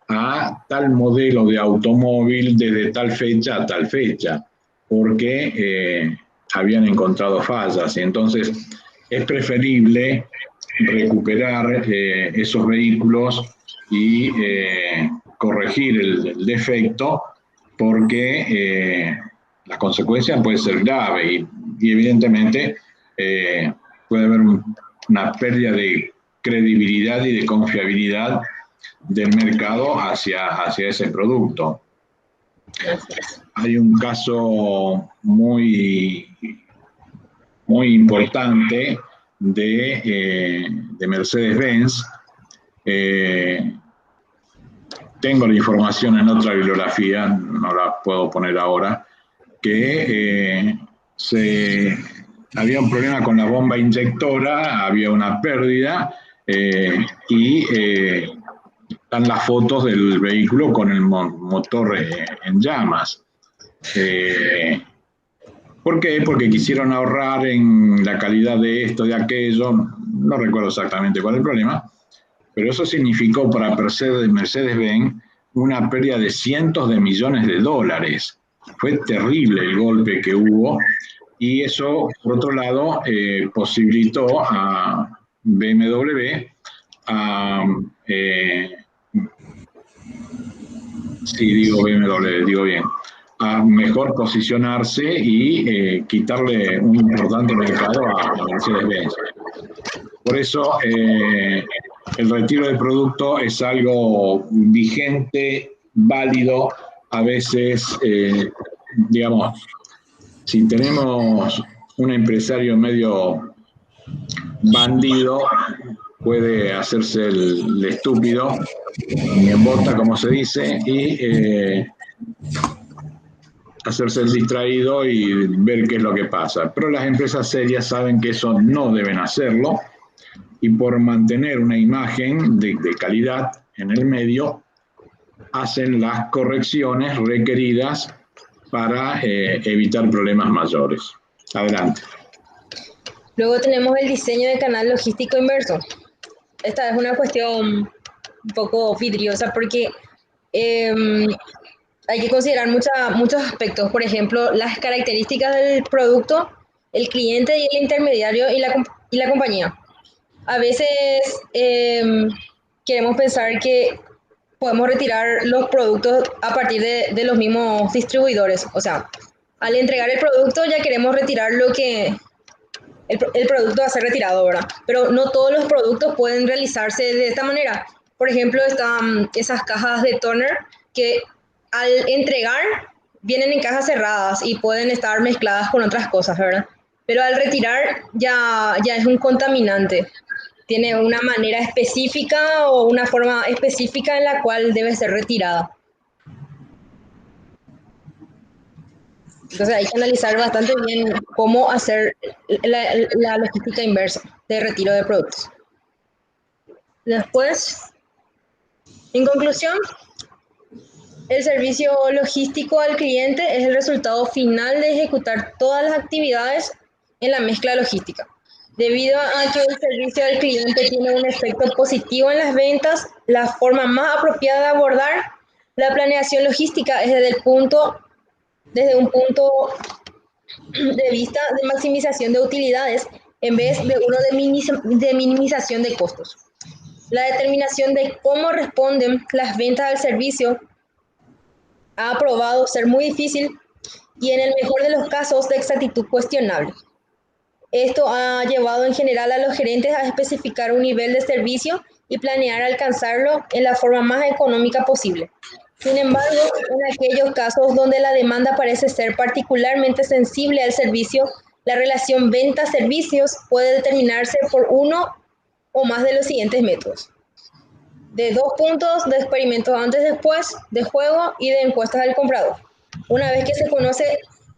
a tal modelo de automóvil desde tal fecha a tal fecha, porque habían encontrado fallas. Entonces, es preferible recuperar esos vehículos y corregir el defecto, porque las consecuencias pueden ser graves y evidentemente puede haber una pérdida de credibilidad y de confiabilidad del mercado hacia ese producto. Hay un caso muy importante de Mercedes-Benz. Tengo la información en otra bibliografía, no la puedo poner ahora, que había un problema con la bomba inyectora, había una pérdida y están las fotos del vehículo con el motor en llamas. ¿Por qué? Porque quisieron ahorrar en la calidad de esto, de aquello, no recuerdo exactamente cuál es el problema, pero eso significó para Mercedes-Benz una pérdida de cientos de millones de dólares. Fue terrible el golpe que hubo, y eso, por otro lado, posibilitó a BMW a mejor posicionarse y quitarle un importante mercado a Mercedes-Benz. Por eso, el retiro del producto es algo vigente, válido. A veces, digamos, si tenemos un empresario medio bandido, puede hacerse el estúpido, ni en bota, como se dice, y hacerse el distraído y ver qué es lo que pasa. Pero las empresas serias saben que eso no deben hacerlo, y por mantener una imagen de calidad en el medio, hacen las correcciones requeridas para evitar problemas mayores. Adelante. Luego tenemos el diseño de canal logístico inverso. Esta es una cuestión un poco vidriosa porque hay que considerar muchos aspectos. Por ejemplo, las características del producto, el cliente y el intermediario y la compañía. A veces queremos pensar que podemos retirar los productos a partir de los mismos distribuidores. O sea, al entregar el producto ya queremos retirar lo que el producto va a ser retirado, ¿verdad? Pero no todos los productos pueden realizarse de esta manera. Por ejemplo, están esas cajas de toner que al entregar vienen en cajas cerradas y pueden estar mezcladas con otras cosas, ¿verdad? Pero al retirar ya es un contaminante. Tiene una manera específica o una forma específica en la cual debe ser retirada. Entonces hay que analizar bastante bien cómo hacer la logística inversa de retiro de productos. Después, en conclusión, el servicio logístico al cliente es el resultado final de ejecutar todas las actividades en la mezcla logística. Debido a que el servicio al cliente tiene un efecto positivo en las ventas, la forma más apropiada de abordar la planeación logística es desde un punto de vista de maximización de utilidades en vez de uno de minimización de costos. La determinación de cómo responden las ventas al servicio ha probado ser muy difícil y en el mejor de los casos de exactitud cuestionable. Esto ha llevado en general a los gerentes a especificar un nivel de servicio y planear alcanzarlo en la forma más económica posible. Sin embargo, en aquellos casos donde la demanda parece ser particularmente sensible al servicio, la relación venta-servicios puede determinarse por uno o más de los siguientes métodos. De 2 puntos de experimentos antes-después, de juego y de encuestas del comprador. Una vez que se conoce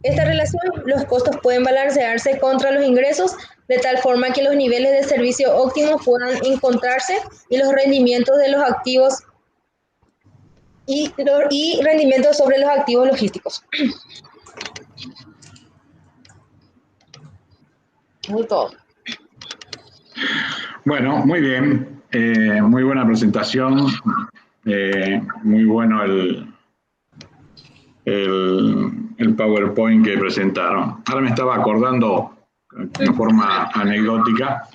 esta relación, los costos pueden balancearse contra los ingresos de tal forma que los niveles de servicio óptimos puedan encontrarse y los rendimientos de los activos y rendimientos sobre los activos logísticos. Muy todo. Bueno, muy bien. Muy buena presentación. Muy bueno el PowerPoint que presentaron. Ahora me estaba acordando de forma anecdótica.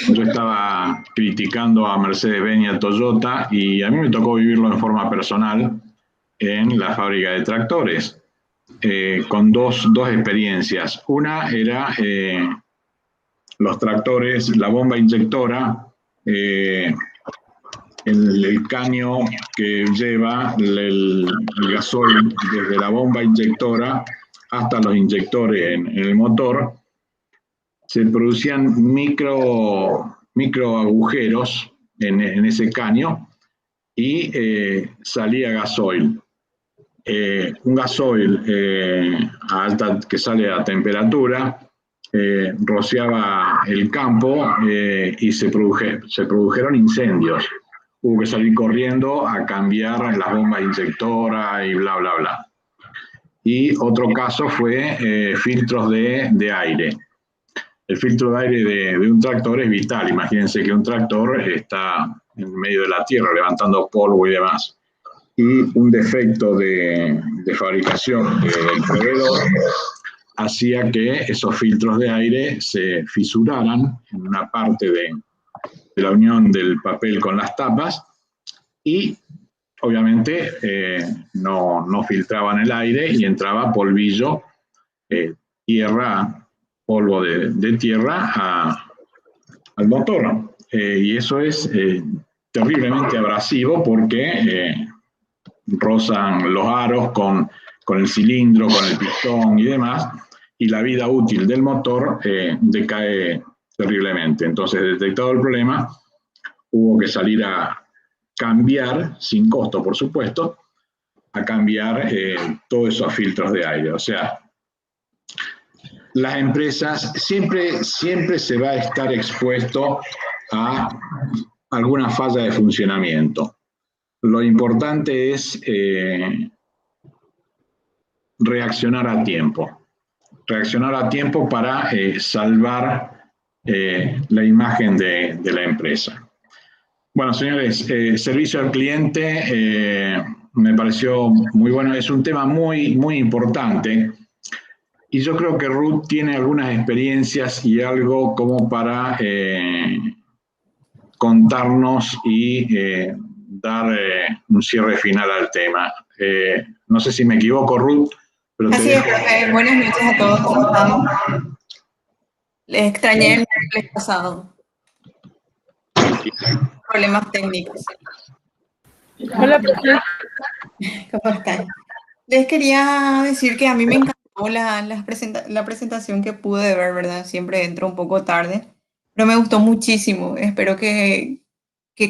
Yo estaba criticando a Mercedes-Benz y a Toyota y a mí me tocó vivirlo en forma personal en la fábrica de tractores, con dos experiencias. Una era los tractores, la bomba inyectora, el caño que lleva el gasoil desde la bomba inyectora hasta los inyectores en el motor, se producían micro agujeros en ese caño y salía gasoil. Un gasoil que sale a temperatura, rociaba el campo y se produjeron incendios. Hubo que salir corriendo a cambiar las bombas inyectoras y bla, bla, bla. Y otro caso fue filtros de aire. El filtro de aire de un tractor es vital. Imagínense que un tractor está en medio de la tierra levantando polvo y demás. Y un defecto de fabricación del proveedor hacía que esos filtros de aire se fisuraran en una parte de la unión del papel con las tapas y obviamente no filtraban el aire y entraba polvillo, polvo de tierra al motor. Y eso es terriblemente abrasivo porque rozan los aros con el cilindro, con el pistón y demás, y la vida útil del motor decae terriblemente. Entonces, detectado el problema, hubo que salir a cambiar, sin costo por supuesto, a cambiar todos esos filtros de aire. O sea, las empresas siempre se va a estar expuesto a alguna falla de funcionamiento. Lo importante es reaccionar a tiempo para salvar la imagen de la empresa. Bueno, señores, servicio al cliente me pareció muy bueno. Es un tema muy, muy importante y yo creo que Ruth tiene algunas experiencias y algo como para contarnos y dar un cierre final al tema. No sé si me equivoco, Ruth, pero Así es, profe. Buenas noches a todos. ¿Cómo están? Les extrañé el miércoles pasado. Problemas técnicos. Hola, profe. ¿Cómo están? Les quería decir que a mí me encantó la presentación que pude ver, ¿verdad? Siempre entro un poco tarde, pero me gustó muchísimo. Espero que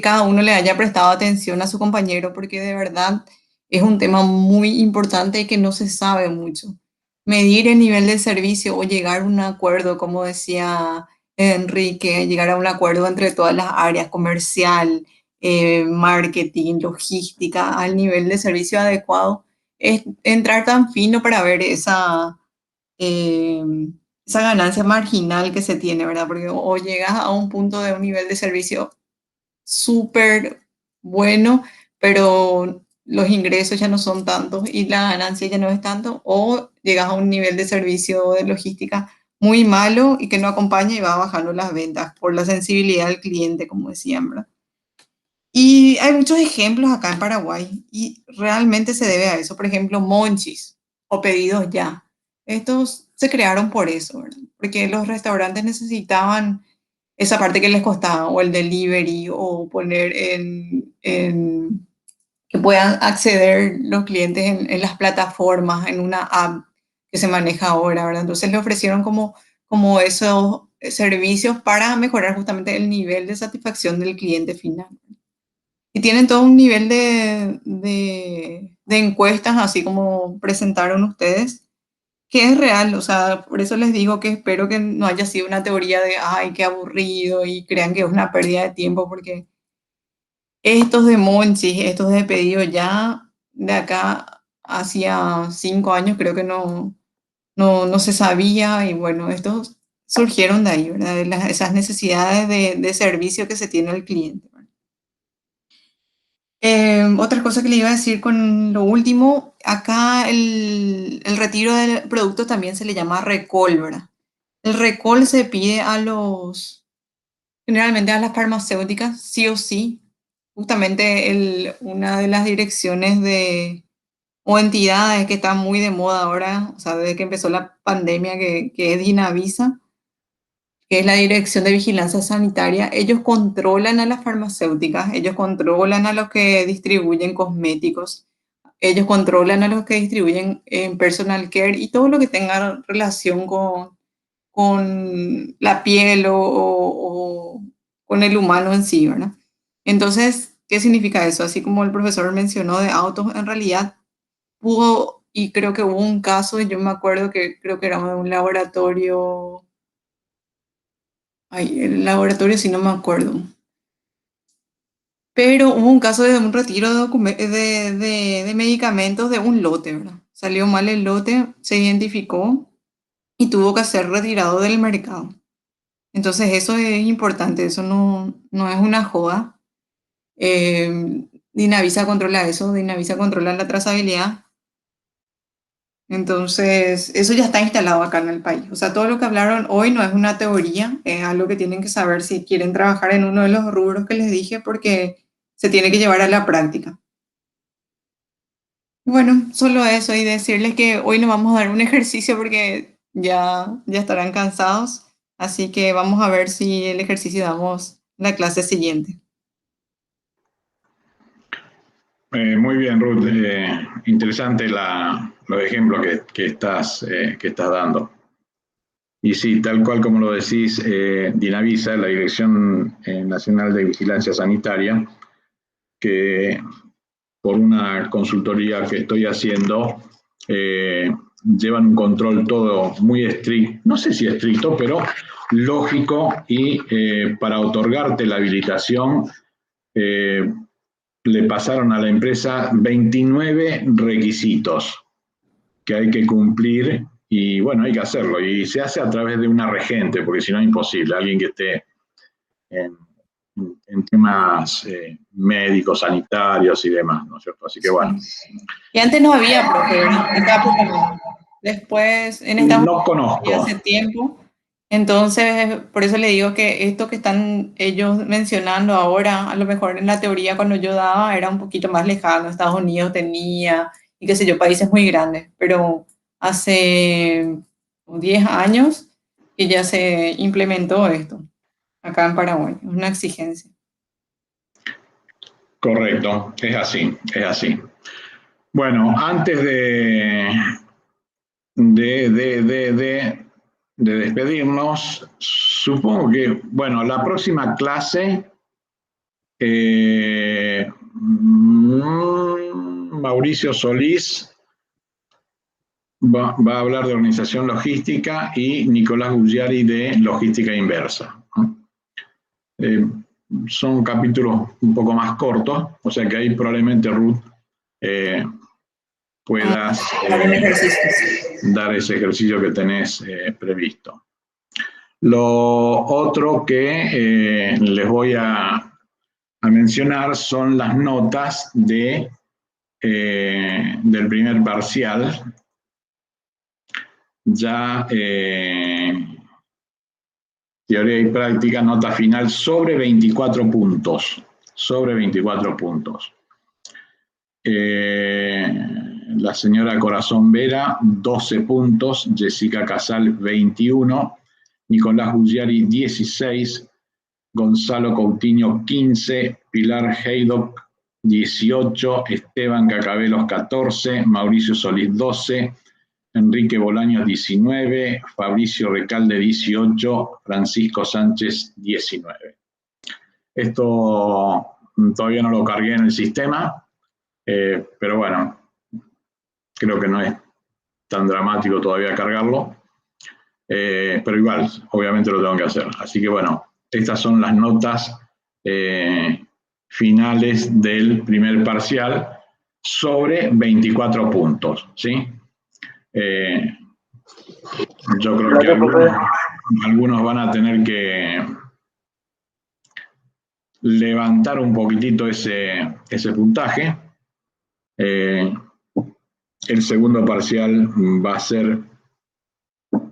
cada uno le haya prestado atención a su compañero, porque de verdad es un tema muy importante y que no se sabe mucho. Medir el nivel de servicio o llegar a un acuerdo, como decía Enrique, llegar a un acuerdo entre todas las áreas, comercial, marketing, logística, al nivel de servicio adecuado, es entrar tan fino para ver eh, esa ganancia marginal que se tiene, ¿verdad? Porque o llegas a un punto de un nivel de servicio súper bueno, pero los ingresos ya no son tantos y la ganancia ya no es tanto, o llegas a un nivel de servicio de logística muy malo y que no acompaña y va bajando las ventas por la sensibilidad del cliente, como decían, ¿verdad? Y hay muchos ejemplos acá en Paraguay y realmente se debe a eso. Por ejemplo, Monchis o Pedidos Ya. Estos se crearon por eso, ¿verdad? Porque los restaurantes necesitaban esa parte que les costaba, o el delivery, o poner que puedan acceder los clientes en las plataformas, en una app que se maneja ahora, ¿verdad? Entonces le ofrecieron como esos servicios para mejorar justamente el nivel de satisfacción del cliente final. Y tienen todo un nivel de encuestas, así como presentaron ustedes, que es real. O sea, por eso les digo que espero que no haya sido una teoría de, ay, qué aburrido, y crean que es una pérdida de tiempo, porque estos de Monchis, estos de Pedido Ya, de acá hacía 5 años creo que no se sabía, y bueno, estos surgieron de ahí, ¿verdad? De esas necesidades de servicio que se tiene al cliente. Otra cosa que le iba a decir con lo último, acá el retiro del producto también se le llama recall, ¿verdad? El recall se pide generalmente a las farmacéuticas, sí o sí. Justamente una de las direcciones o entidades que está muy de moda ahora, o sea, desde que empezó la pandemia, que es Dinavisa, que es la Dirección de Vigilancia Sanitaria. Ellos controlan a las farmacéuticas, ellos controlan a los que distribuyen cosméticos, ellos controlan a los que distribuyen personal care y todo lo que tenga relación con la piel o con el humano en sí, ¿verdad? Entonces, ¿qué significa eso? Así como el profesor mencionó de autos, en realidad y creo que hubo un caso, yo me acuerdo que creo que era de un laboratorio. Ay, el laboratorio sí no me acuerdo. Pero hubo un caso de un retiro de medicamentos de un lote, ¿verdad? Salió mal el lote, se identificó y tuvo que ser retirado del mercado. Entonces eso es importante, eso no es una joda. Dinavisa controla eso, Dinavisa controla la trazabilidad. Entonces, eso ya está instalado acá en el país. O sea, todo lo que hablaron hoy no es una teoría, es algo que tienen que saber si quieren trabajar en uno de los rubros que les dije, porque se tiene que llevar a la práctica. Bueno, solo eso, y decirles que hoy nos vamos a dar un ejercicio porque ya estarán cansados, así que vamos a ver si el ejercicio damos la clase siguiente. Muy bien, Ruth. Interesante los ejemplos que estás dando. Y sí, tal cual como lo decís, Dinavisa, la Dirección Nacional de Vigilancia Sanitaria, que por una consultoría que estoy haciendo, llevan un control todo muy estricto, no sé si estricto, pero lógico, y para otorgarte la habilitación le pasaron a la empresa 29 requisitos que hay que cumplir, y bueno, hay que hacerlo, y se hace a través de una regente, porque si no es imposible, alguien que esté en temas médicos, sanitarios y demás, ¿no es cierto? Así que bueno. Y antes no había, profe, estaba programado. Después, en Estados Unidos, conozco. Hace tiempo, Entonces, por eso le digo que esto que están ellos mencionando ahora, a lo mejor en la teoría cuando yo daba era un poquito más lejano. Estados Unidos tenía, y qué sé yo, países muy grandes, pero hace 10 años que ya se implementó esto acá en Paraguay. Es una exigencia. Correcto, es así, es así. Bueno, antes de despedirnos, supongo que, bueno, la próxima clase, Mauricio Solís va a hablar de organización logística y Nicolás Gugliari de logística inversa. Son capítulos un poco más cortos, o sea que ahí probablemente Ruth puedas dar ese ejercicio que tenés previsto. Lo otro que les voy a mencionar son las notas del primer parcial. Ya teoría y práctica, nota final sobre 24 puntos. Sobre 24 puntos. La señora Corazón Vera, 12 puntos. Jessica Casal, 21. Nicolás Gugliari, 16. Gonzalo Coutinho, 15. Pilar Heidock, 18. Esteban Cacabelos, 14. Mauricio Solís, 12. Enrique Bolaños, 19, Fabricio Recalde, 18, Francisco Sánchez, 19. Esto todavía no lo cargué en el sistema, pero bueno, creo que no es tan dramático todavía cargarlo, pero igual, obviamente lo tengo que hacer. Así que bueno, estas son las notas finales del primer parcial sobre 24 puntos, ¿sí? Yo creo que algunos van a tener que levantar un poquitito ese puntaje. El segundo parcial va a ser,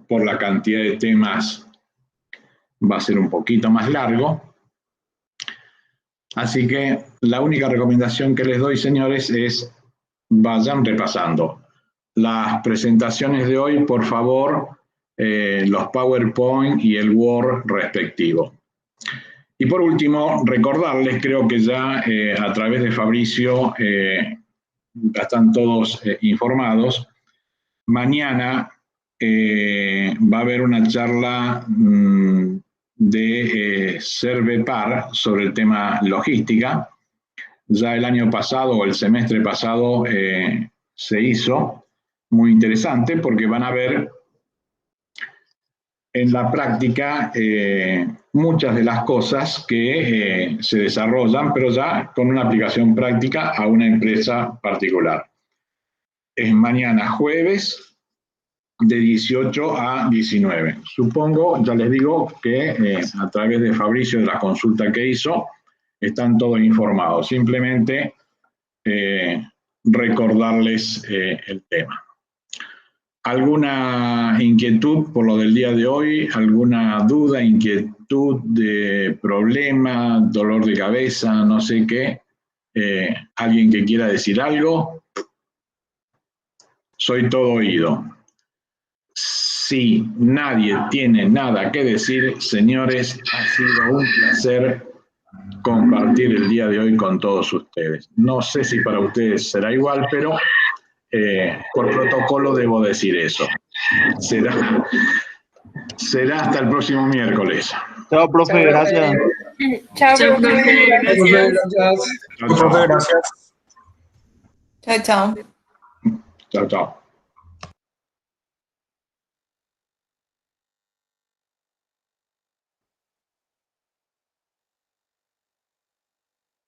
por la cantidad de temas, va a ser un poquito más largo. Así que la única recomendación que les doy, señores, es vayan repasando. Las presentaciones de hoy, por favor, los PowerPoint y el Word respectivo. Y por último, recordarles, creo que ya a través de Fabricio ya están todos informados, mañana va a haber una charla de Servepar sobre el tema logística. Ya el año pasado o el semestre pasado se hizo. Muy interesante porque van a ver en la práctica muchas de las cosas que se desarrollan, pero ya con una aplicación práctica a una empresa particular. Es mañana jueves de 18 a 19. Supongo, ya les digo, que a través de Fabricio, de la consulta que hizo, están todos informados. Simplemente recordarles el tema. ¿Alguna inquietud por lo del día de hoy? ¿Alguna duda, inquietud, problema, dolor de cabeza, no sé qué? ¿Alguien que quiera decir algo? Soy todo oído. Si nadie tiene nada que decir, señores, ha sido un placer compartir el día de hoy con todos ustedes. No sé si para ustedes será igual, pero por protocolo debo decir eso. Será hasta el próximo miércoles. Chao, profe, gracias. Chao, profe, gracias. Profe, gracias. Chao, chao. Chao, chao.